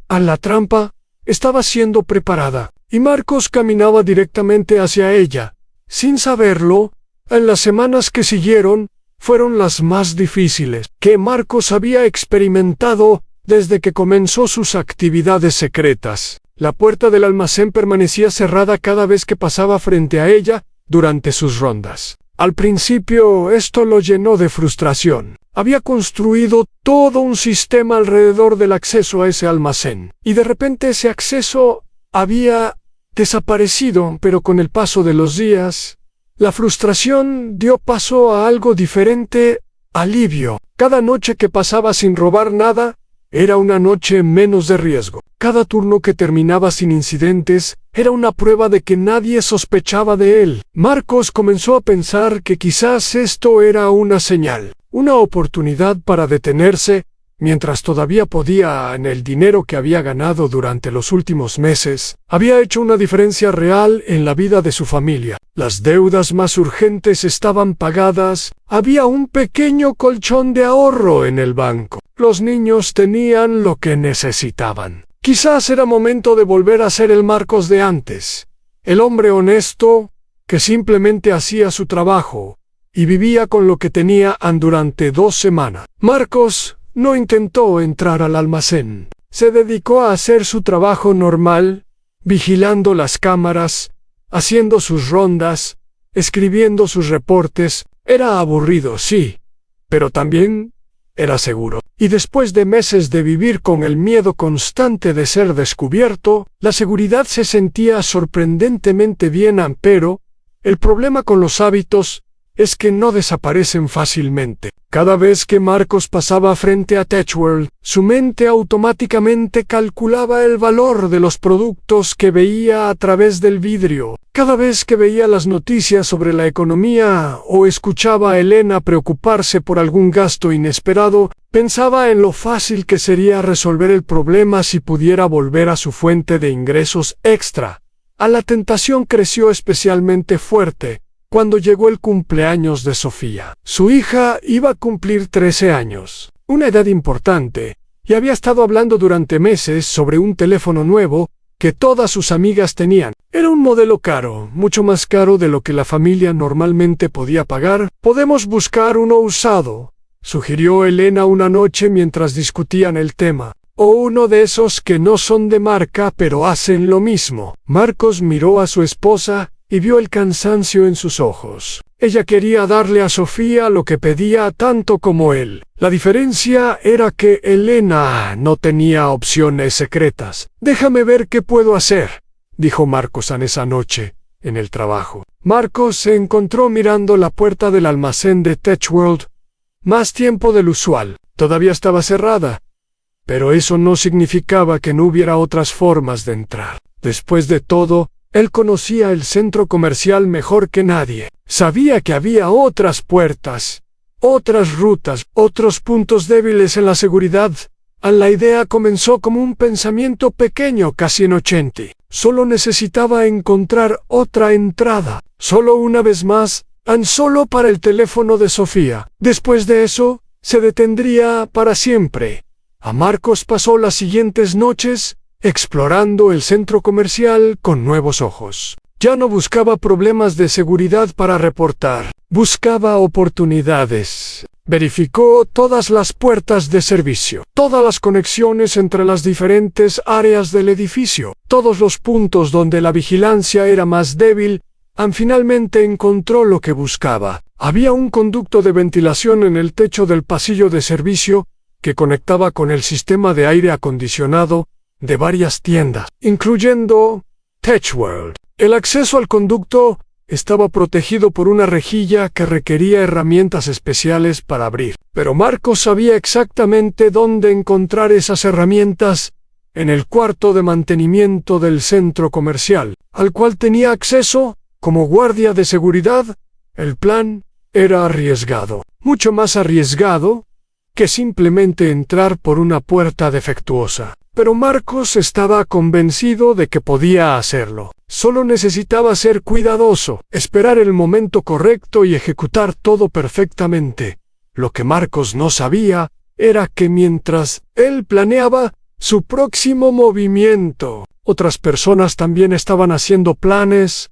La trampa estaba siendo preparada, y Marcos caminaba directamente hacia ella. Sin saberlo, en las semanas que siguieron, fueron las más difíciles que Marcos había experimentado desde que comenzó sus actividades secretas. La puerta del almacén permanecía cerrada cada vez que pasaba frente a ella durante sus rondas. Al principio, esto lo llenó de frustración. Había construido todo un sistema alrededor del acceso a ese almacén, y de repente ese acceso había desaparecido, pero con el paso de los días, la frustración dio paso a algo diferente: alivio. Cada noche que pasaba sin robar nada, era una noche menos de riesgo. Cada turno que terminaba sin incidentes era una prueba de que nadie sospechaba de él. Marcos comenzó a pensar que quizás esto era una señal, una oportunidad para detenerse, mientras todavía podía. En el dinero que había ganado durante los últimos meses, había hecho una diferencia real en la vida de su familia. Las deudas más urgentes estaban pagadas, había un pequeño colchón de ahorro en el banco. Los niños tenían lo que necesitaban. Quizás era momento de volver a ser el Marcos de antes, el hombre honesto que simplemente hacía su trabajo y vivía con lo que tenía. Durante 2 semanas, Marcos no intentó entrar al almacén. Se dedicó a hacer su trabajo normal, vigilando las cámaras, haciendo sus rondas, escribiendo sus reportes. Era aburrido, sí, pero también era seguro. Y después de meses de vivir con el miedo constante de ser descubierto, la seguridad se sentía sorprendentemente bien. Pero el problema con los hábitos es que no desaparecen fácilmente. Cada vez que Marcos pasaba frente a TechWorld, su mente automáticamente calculaba el valor de los productos que veía a través del vidrio. Cada vez que veía las noticias sobre la economía o escuchaba a Elena preocuparse por algún gasto inesperado, pensaba en lo fácil que sería resolver el problema si pudiera volver a su fuente de ingresos extra. La tentación creció especialmente fuerte cuando llegó el cumpleaños de Sofía. Su hija iba a cumplir 13 años, una edad importante, y había estado hablando durante meses sobre un teléfono nuevo que todas sus amigas tenían. Era un modelo caro, mucho más caro de lo que la familia normalmente podía pagar. «Podemos buscar uno usado», sugirió Elena una noche mientras discutían el tema. «O uno de esos que no son de marca pero hacen lo mismo». Marcos miró a su esposa y vio el cansancio en sus ojos. Ella quería darle a Sofía lo que pedía tanto como él. La diferencia era que Elena no tenía opciones secretas. «Déjame ver qué puedo hacer», dijo Marcos esa noche, en el trabajo. Marcos se encontró mirando la puerta del almacén de TechWorld más tiempo del usual. Todavía estaba cerrada, pero eso no significaba que no hubiera otras formas de entrar. Después de todo, él conocía el centro comercial mejor que nadie. Sabía que había otras puertas, otras rutas, otros puntos débiles en la seguridad. La idea comenzó como un pensamiento pequeño, casi inocente. Solo necesitaba encontrar otra entrada. Solo una vez más, tan solo para el teléfono de Sofía. Después de eso, se detendría para siempre. A Marcos pasó las siguientes noches explorando el centro comercial con nuevos ojos. Ya no buscaba problemas de seguridad para reportar, buscaba oportunidades. Verificó todas las puertas de servicio, todas las conexiones entre las diferentes áreas del edificio, todos los puntos donde la vigilancia era más débil. Finalmente encontró lo que buscaba. Había un conducto de ventilación en el techo del pasillo de servicio que conectaba con el sistema de aire acondicionado de varias tiendas, incluyendo TechWorld. El acceso al conducto estaba protegido por una rejilla que requería herramientas especiales para abrir. Pero Marcos sabía exactamente dónde encontrar esas herramientas en el cuarto de mantenimiento del centro comercial, al cual tenía acceso como guardia de seguridad. El plan era arriesgado, mucho más arriesgado que simplemente entrar por una puerta defectuosa. Pero Marcos estaba convencido de que podía hacerlo. Solo necesitaba ser cuidadoso, esperar el momento correcto y ejecutar todo perfectamente. Lo que Marcos no sabía era que mientras él planeaba su próximo movimiento, otras personas también estaban haciendo planes.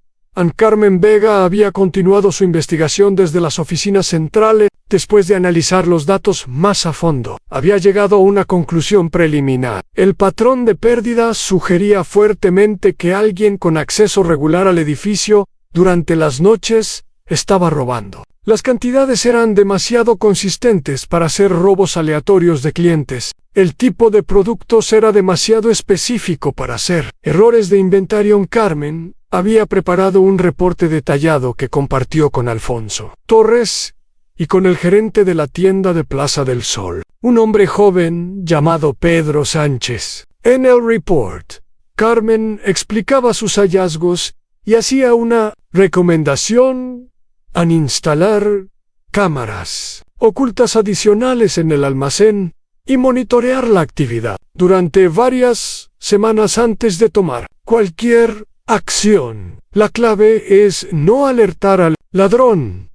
Carmen Vega había continuado su investigación desde las oficinas centrales. Después de analizar los datos más a fondo, había llegado a una conclusión preliminar. El patrón de pérdidas sugería fuertemente que alguien con acceso regular al edificio durante las noches estaba robando. Las cantidades eran demasiado consistentes para ser robos aleatorios de clientes. El tipo de productos era demasiado específico para ser errores de inventario. Carmen había preparado un reporte detallado que compartió con Alfonso Torres y con el gerente de la tienda de Plaza del Sol, un hombre joven llamado Pedro Sánchez. En el report, Carmen explicaba sus hallazgos y hacía una recomendación en instalar cámaras ocultas adicionales en el almacén y monitorear la actividad durante varias semanas antes de tomar cualquier acción. La clave es no alertar al ladrón,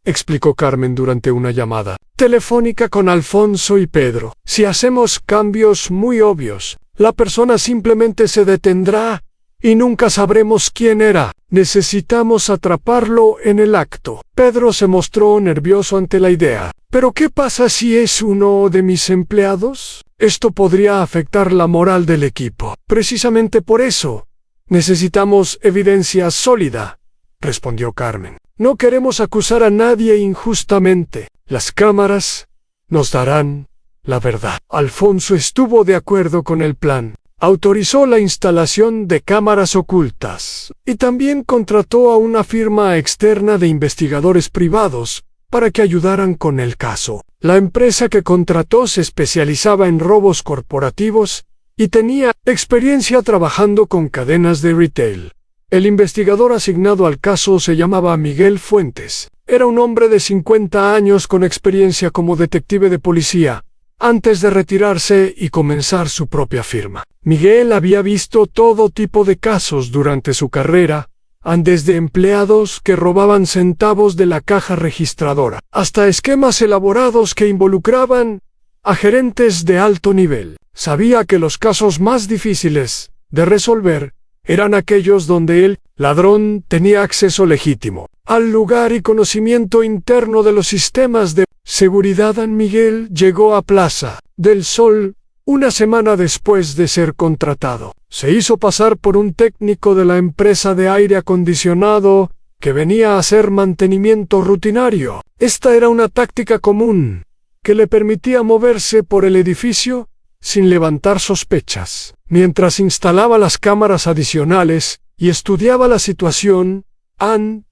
explicó Carmen durante una llamada telefónica con Alfonso y Pedro. Si hacemos cambios muy obvios, la persona simplemente se detendrá y nunca sabremos quién era. Necesitamos atraparlo en el acto. Pedro se mostró nervioso ante la idea. ¿Pero qué pasa si es uno de mis empleados? Esto podría afectar la moral del equipo. Precisamente por eso necesitamos evidencia sólida, respondió Carmen. No queremos acusar a nadie injustamente. Las cámaras nos darán la verdad. Alfonso estuvo de acuerdo con el plan. Autorizó la instalación de cámaras ocultas y también contrató a una firma externa de investigadores privados para que ayudaran con el caso. La empresa que contrató se especializaba en robos corporativos y tenía experiencia trabajando con cadenas de retail. El investigador asignado al caso se llamaba Miguel Fuentes. Era un hombre de 50 años con experiencia como detective de policía, antes de retirarse y comenzar su propia firma. Miguel había visto todo tipo de casos durante su carrera, desde empleados que robaban centavos de la caja registradora, hasta esquemas elaborados que involucraban a gerentes de alto nivel. Sabía que los casos más difíciles de resolver eran aquellos donde el ladrón tenía acceso legítimo al lugar y conocimiento interno de los sistemas de seguridad. San Miguel llegó a Plaza del Sol una semana después de ser contratado. Se hizo pasar por un técnico de la empresa de aire acondicionado que venía a hacer mantenimiento rutinario. Esta era una táctica común que le permitía moverse por el edificio sin levantar sospechas. Mientras instalaba las cámaras adicionales y estudiaba la situación,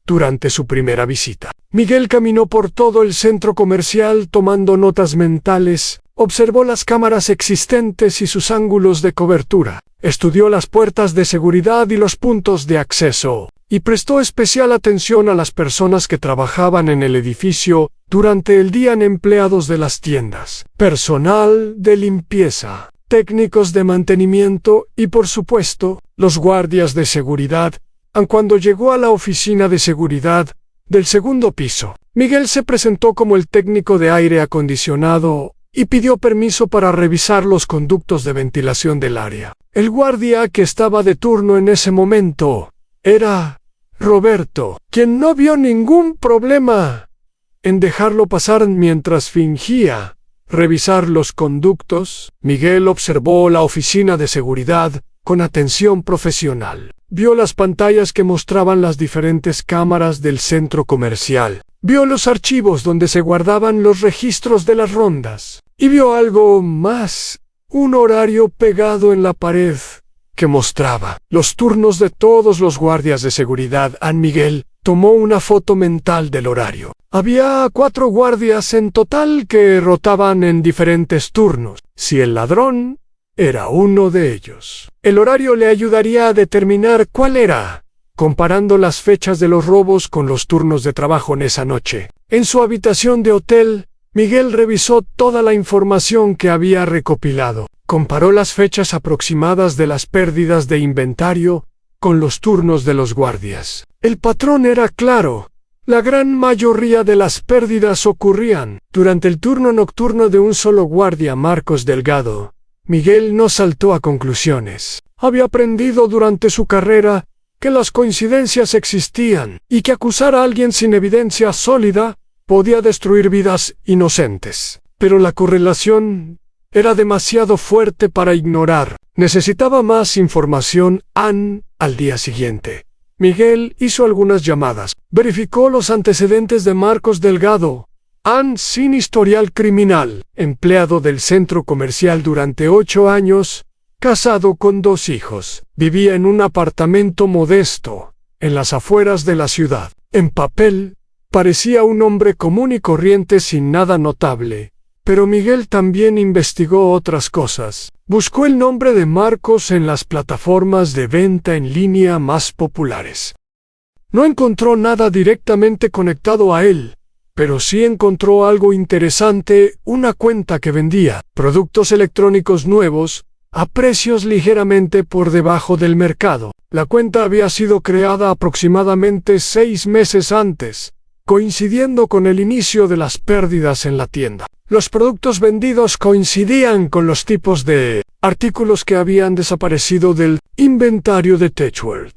durante su primera visita, Miguel caminó por todo el centro comercial tomando notas mentales, observó las cámaras existentes y sus ángulos de cobertura, estudió las puertas de seguridad y los puntos de acceso, y prestó especial atención a las personas que trabajaban en el edificio durante el día, en empleados de las tiendas, personal de limpieza, técnicos de mantenimiento y, por supuesto, los guardias de seguridad. Cuando llegó a la oficina de seguridad del segundo piso, Miguel se presentó como el técnico de aire acondicionado y pidió permiso para revisar los conductos de ventilación del área. El guardia que estaba de turno en ese momento era Roberto, quien no vio ningún problema en dejarlo pasar mientras fingía revisar los conductos. Miguel observó la oficina de seguridad con atención profesional. Vio las pantallas que mostraban las diferentes cámaras del centro comercial. Vio los archivos donde se guardaban los registros de las rondas. Y vio algo más, un horario pegado en la pared que mostraba los turnos de todos los guardias de seguridad. San Miguel tomó una foto mental del horario. Había 4 guardias en total que rotaban en diferentes turnos. Si el ladrón era uno de ellos, el horario le ayudaría a determinar cuál era, comparando las fechas de los robos con los turnos de trabajo en esa noche. En su habitación de hotel, Miguel revisó toda la información que había recopilado. Comparó las fechas aproximadas de las pérdidas de inventario con los turnos de los guardias. El patrón era claro. La gran mayoría de las pérdidas ocurrían durante el turno nocturno de un solo guardia, Marcos Delgado. Miguel no saltó a conclusiones. Había aprendido durante su carrera que las coincidencias existían y que acusar a alguien sin evidencia sólida podía destruir vidas inocentes. Pero la correlación era demasiado fuerte para ignorar. Necesitaba más información. Al día siguiente, Miguel hizo algunas llamadas. Verificó los antecedentes de Marcos Delgado. Sin historial criminal, empleado del centro comercial durante 8 años, casado con 2 hijos, vivía en un apartamento modesto, en las afueras de la ciudad. En papel, parecía un hombre común y corriente sin nada notable, pero Miguel también investigó otras cosas. Buscó el nombre de Marcos en las plataformas de venta en línea más populares. No encontró nada directamente conectado a él, pero sí encontró algo interesante: una cuenta que vendía productos electrónicos nuevos a precios ligeramente por debajo del mercado. La cuenta había sido creada aproximadamente 6 meses antes, coincidiendo con el inicio de las pérdidas en la tienda. Los productos vendidos coincidían con los tipos de artículos que habían desaparecido del inventario de Techworld.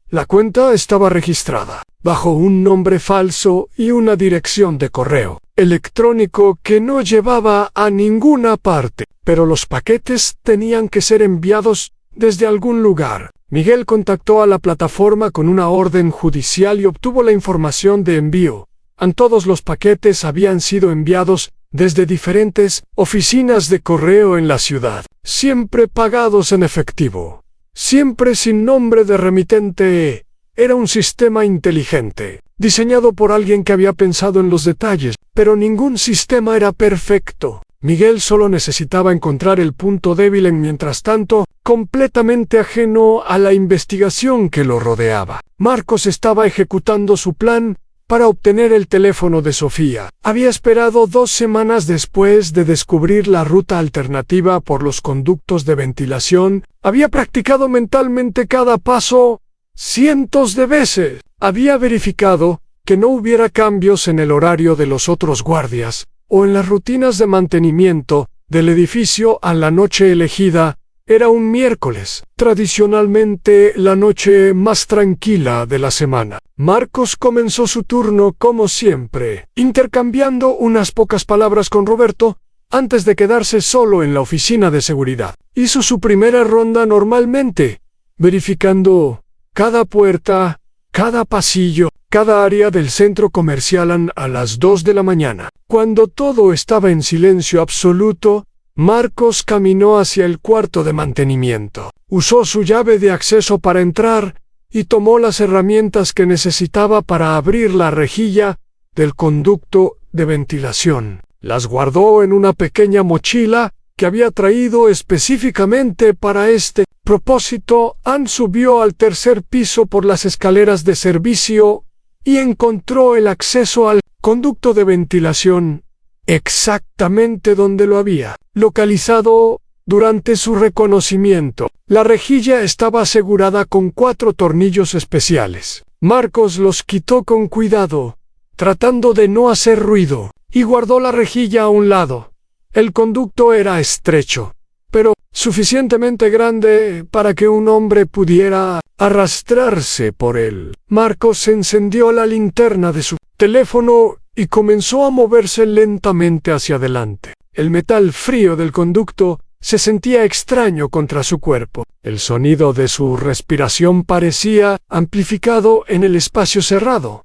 La cuenta estaba registrada bajo un nombre falso y una dirección de correo electrónico que no llevaba a ninguna parte, pero los paquetes tenían que ser enviados desde algún lugar. Miguel contactó a la plataforma con una orden judicial y obtuvo la información de envío. Todos los paquetes habían sido enviados desde diferentes oficinas de correo en la ciudad, siempre pagados en efectivo, siempre sin nombre de remitente. Era un sistema inteligente, diseñado por alguien que había pensado en los detalles, pero ningún sistema era perfecto. Miguel solo necesitaba encontrar el punto débil mientras tanto, completamente ajeno a la investigación que lo rodeaba. Marcos estaba ejecutando su plan para obtener el teléfono de Sofía. Había esperado 2 semanas después de descubrir la ruta alternativa por los conductos de ventilación. Había practicado mentalmente cada paso cientos de veces. Había verificado que no hubiera cambios en el horario de los otros guardias o en las rutinas de mantenimiento del edificio a la noche elegida. Era un miércoles, tradicionalmente la noche más tranquila de la semana. Marcos comenzó su turno como siempre, intercambiando unas pocas palabras con Roberto antes de quedarse solo en la oficina de seguridad. Hizo su primera ronda normalmente, verificando cada puerta, cada pasillo, cada área del centro comercial a las 2 de la mañana. Cuando todo estaba en silencio absoluto, Marcos caminó hacia el cuarto de mantenimiento. Usó su llave de acceso para entrar y tomó las herramientas que necesitaba para abrir la rejilla del conducto de ventilación. Las guardó en una pequeña mochila que había traído específicamente para este propósito. Ann subió al tercer piso por las escaleras de servicio y encontró el acceso al conducto de ventilación exactamente donde lo había localizado durante su reconocimiento. La rejilla estaba asegurada con 4 tornillos especiales. Marcos los quitó con cuidado, tratando de no hacer ruido, y guardó la rejilla a un lado. El conducto era estrecho, pero suficientemente grande para que un hombre pudiera arrastrarse por él. Marcos encendió la linterna de su teléfono y comenzó a moverse lentamente hacia adelante. El metal frío del conducto se sentía extraño contra su cuerpo. El sonido de su respiración parecía amplificado en el espacio cerrado,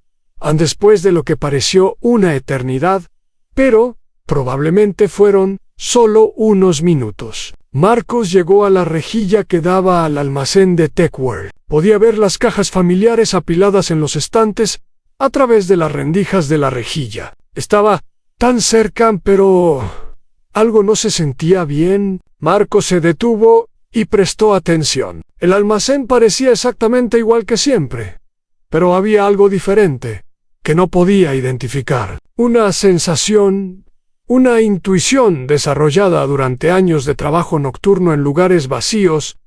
después de lo que pareció una eternidad, pero probablemente fueron solo unos minutos. Marcos llegó a la rejilla que daba al almacén de TechWorld. Podía ver las cajas familiares apiladas en los estantes a través de las rendijas de la rejilla. Estaba tan cerca, pero algo no se sentía bien. Marcos se detuvo y prestó atención. El almacén parecía exactamente igual que siempre, pero había algo diferente que no podía identificar. Una sensación, una intuición desarrollada durante años de trabajo nocturno en lugares vacíos,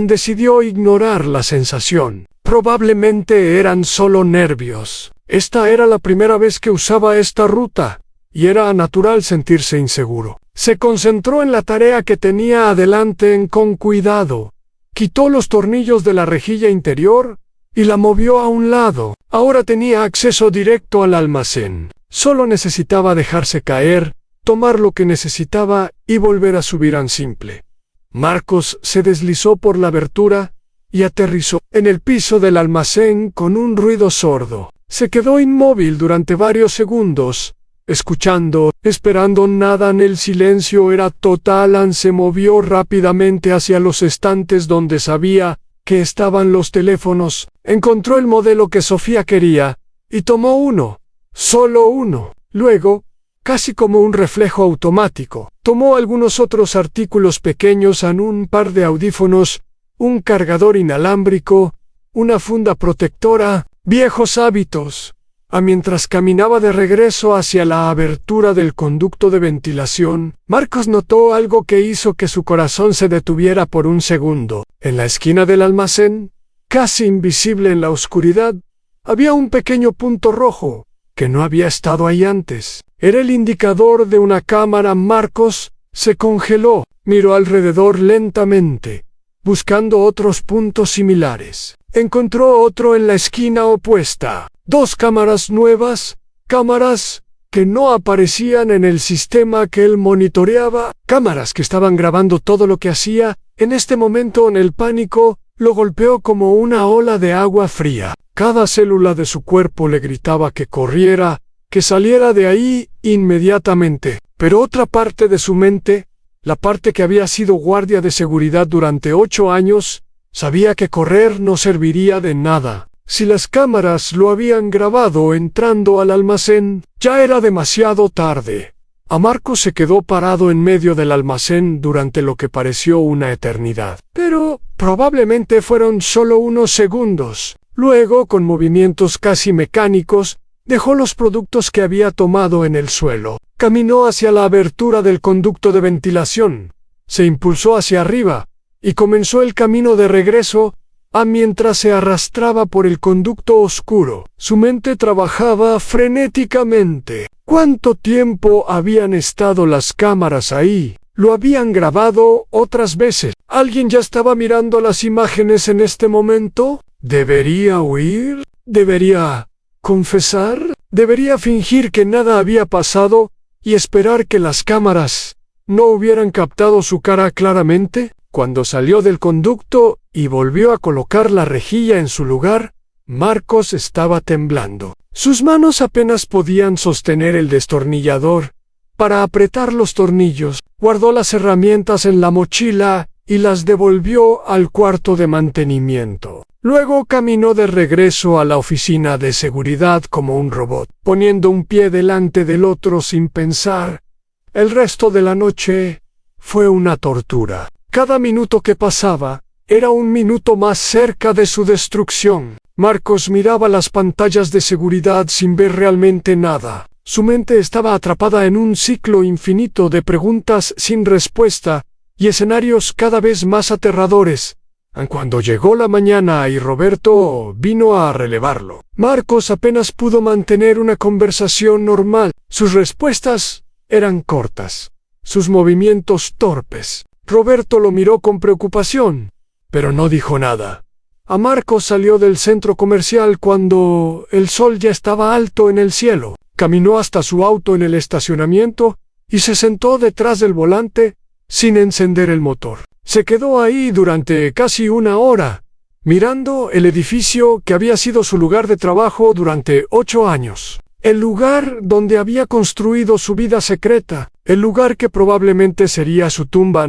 decidió ignorar la sensación. Probablemente eran solo nervios. Esta era la primera vez que usaba esta ruta, y era natural sentirse inseguro. Se concentró en la tarea que tenía adelante con cuidado. Quitó los tornillos de la rejilla interior y la movió a un lado. Ahora tenía acceso directo al almacén. Solo necesitaba dejarse caer, tomar lo que necesitaba y volver a subir en simple. Marcos se deslizó por la abertura y aterrizó en el piso del almacén con un ruido sordo. Se quedó inmóvil durante varios segundos, escuchando, esperando nada. En el silencio era total. Se movió rápidamente hacia los estantes donde sabía que estaban los teléfonos. Encontró el modelo que Sofía quería y tomó uno, solo uno. Luego, casi como un reflejo automático, tomó algunos otros artículos pequeños, un par de audífonos, un cargador inalámbrico, una funda protectora, viejos hábitos. Mientras caminaba de regreso hacia la abertura del conducto de ventilación, Marcos notó algo que hizo que su corazón se detuviera por un segundo. En la esquina del almacén, casi invisible en la oscuridad, había un pequeño punto rojo que no había estado ahí antes. Era el indicador de una cámara. Marcos se congeló, miró alrededor lentamente, buscando otros puntos similares. Encontró otro en la esquina opuesta. 2 cámaras nuevas, cámaras que no aparecían en el sistema que él monitoreaba, cámaras que estaban grabando todo lo que hacía. En este momento, el pánico lo golpeó como una ola de agua fría. Cada célula de su cuerpo le gritaba que corriera, que saliera de ahí inmediatamente. Pero otra parte de su mente, la parte que había sido guardia de seguridad durante 8 años, sabía que correr no serviría de nada. Si las cámaras lo habían grabado entrando al almacén, ya era demasiado tarde. Marcos se quedó parado en medio del almacén durante lo que pareció una eternidad. Pero probablemente fueron solo unos segundos. Luego, con movimientos casi mecánicos, dejó los productos que había tomado en el suelo. Caminó hacia la abertura del conducto de ventilación. Se impulsó hacia arriba y comenzó el camino de regreso mientras se arrastraba por el conducto oscuro. Su mente trabajaba frenéticamente. ¿Cuánto tiempo habían estado las cámaras ahí? Lo habían grabado otras veces. ¿Alguien ya estaba mirando las imágenes en este momento? ¿Debería huir? ¿Debería confesar? ¿Debería fingir que nada había pasado y esperar que las cámaras no hubieran captado su cara claramente? Cuando salió del conducto y volvió a colocar la rejilla en su lugar, Marcos estaba temblando. Sus manos apenas podían sostener el destornillador para apretar los tornillos. Guardó las herramientas en la mochila y las devolvió al cuarto de mantenimiento. Luego caminó de regreso a la oficina de seguridad como un robot, poniendo un pie delante del otro sin pensar. El resto de la noche fue una tortura. Cada minuto que pasaba era un minuto más cerca de su destrucción. Marcos miraba las pantallas de seguridad sin ver realmente nada. Su mente estaba atrapada en un ciclo infinito de preguntas sin respuesta y escenarios cada vez más aterradores. Cuando llegó la mañana y Roberto vino a relevarlo, Marcos apenas pudo mantener una conversación normal. Sus respuestas eran cortas, sus movimientos torpes. Roberto lo miró con preocupación, pero no dijo nada. Marcos salió del centro comercial cuando el sol ya estaba alto en el cielo. Caminó hasta su auto en el estacionamiento y se sentó detrás del volante sin encender el motor. Se quedó ahí durante casi una hora, mirando el edificio que había sido su lugar de trabajo durante 8 años. El lugar donde había construido su vida secreta, el lugar que probablemente sería su tumba.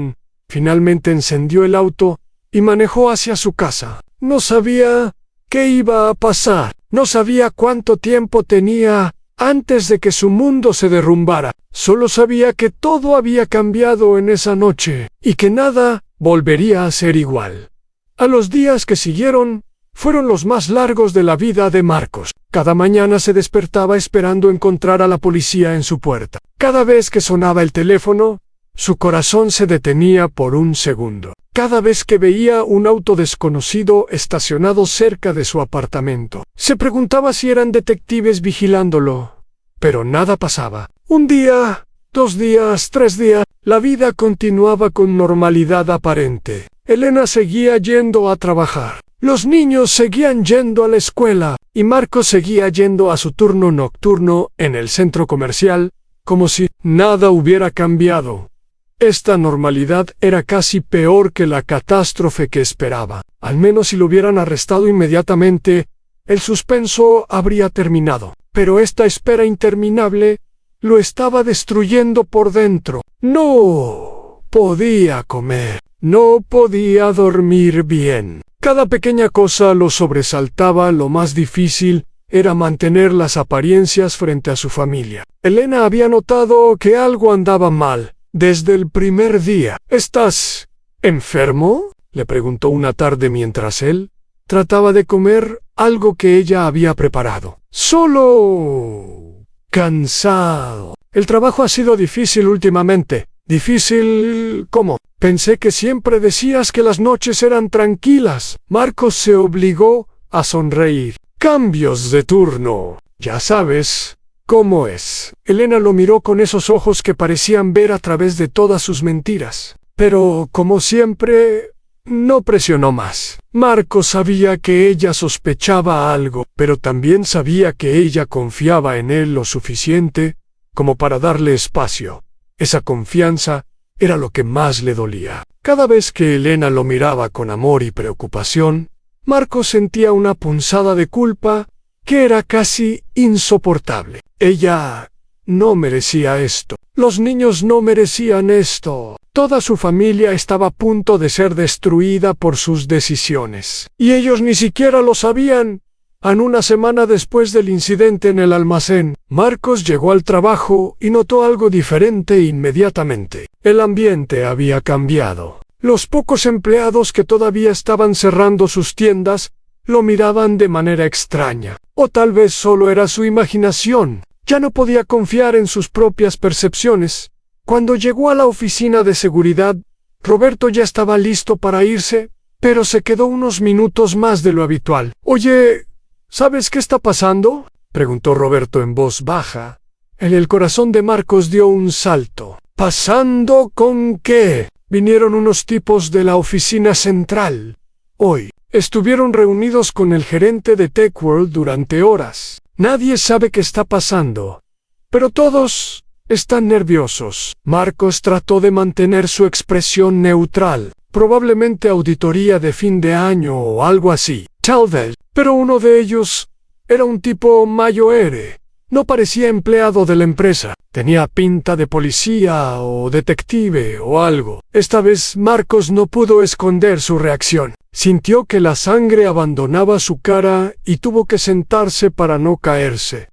Finalmente encendió el auto y manejó hacia su casa. No sabía qué iba a pasar, no sabía cuánto tiempo tenía antes de que su mundo se derrumbara. Solo sabía que todo había cambiado en esa noche y que nada volvería a ser igual. Los días que siguieron fueron los más largos de la vida de Marcos. Cada mañana se despertaba esperando encontrar a la policía en su puerta. Cada vez que sonaba el teléfono, su corazón se detenía por un segundo. Cada vez que veía un auto desconocido estacionado cerca de su apartamento, se preguntaba si eran detectives vigilándolo. Pero nada pasaba. Un día, 2 días, 3 días, la vida continuaba con normalidad aparente. Elena seguía yendo a trabajar. Los niños seguían yendo a la escuela y Marcos seguía yendo a su turno nocturno en el centro comercial, como si nada hubiera cambiado. Esta normalidad era casi peor que la catástrofe que esperaba. Al menos si lo hubieran arrestado inmediatamente, el suspenso habría terminado. Pero esta espera interminable lo estaba destruyendo por dentro. No podía comer, no podía dormir bien. Cada pequeña cosa lo sobresaltaba. Lo más difícil era mantener las apariencias frente a su familia. Elena había notado que algo andaba mal desde el primer día. ¿Estás enfermo?, le preguntó una tarde mientras él trataba de comer algo que ella había preparado. Solo cansado. El trabajo ha sido difícil últimamente. ¿Difícil cómo? Pensé que siempre decías que las noches eran tranquilas. Marcos se obligó a sonreír. Cambios de turno. Ya sabes ¿cómo es? Elena lo miró con esos ojos que parecían ver a través de todas sus mentiras. Pero, como siempre, no presionó más. Marcos sabía que ella sospechaba algo, pero también sabía que ella confiaba en él lo suficiente como para darle espacio. Esa confianza era lo que más le dolía. Cada vez que Elena lo miraba con amor y preocupación, Marcos sentía una punzada de culpa que era casi insoportable. Ella no merecía esto. Los niños no merecían esto. Toda su familia estaba a punto de ser destruida por sus decisiones. Y ellos ni siquiera lo sabían. Una semana después del incidente en el almacén, Marcos llegó al trabajo y notó algo diferente inmediatamente. El ambiente había cambiado. Los pocos empleados que todavía estaban cerrando sus tiendas lo miraban de manera extraña. O tal vez solo era su imaginación. Ya no podía confiar en sus propias percepciones. Cuando llegó a la oficina de seguridad, Roberto ya estaba listo para irse, pero se quedó unos minutos más de lo habitual. «Oye, ¿sabes qué está pasando?», preguntó Roberto en voz baja, El corazón de Marcos dio un salto. ¿Pasando con qué? Vinieron unos tipos de la oficina central. Hoy. Estuvieron reunidos con el gerente de TechWorld durante horas. Nadie sabe qué está pasando. Pero todos están nerviosos. Marcos trató de mantener su expresión neutral. Probablemente auditoría de fin de año o algo así. Tal vez. Pero uno de ellos era un tipo mayor. No parecía empleado de la empresa. Tenía pinta de policía o detective o algo. Esta vez Marcos no pudo esconder su reacción. Sintió que la sangre abandonaba su cara y tuvo que sentarse para no caerse.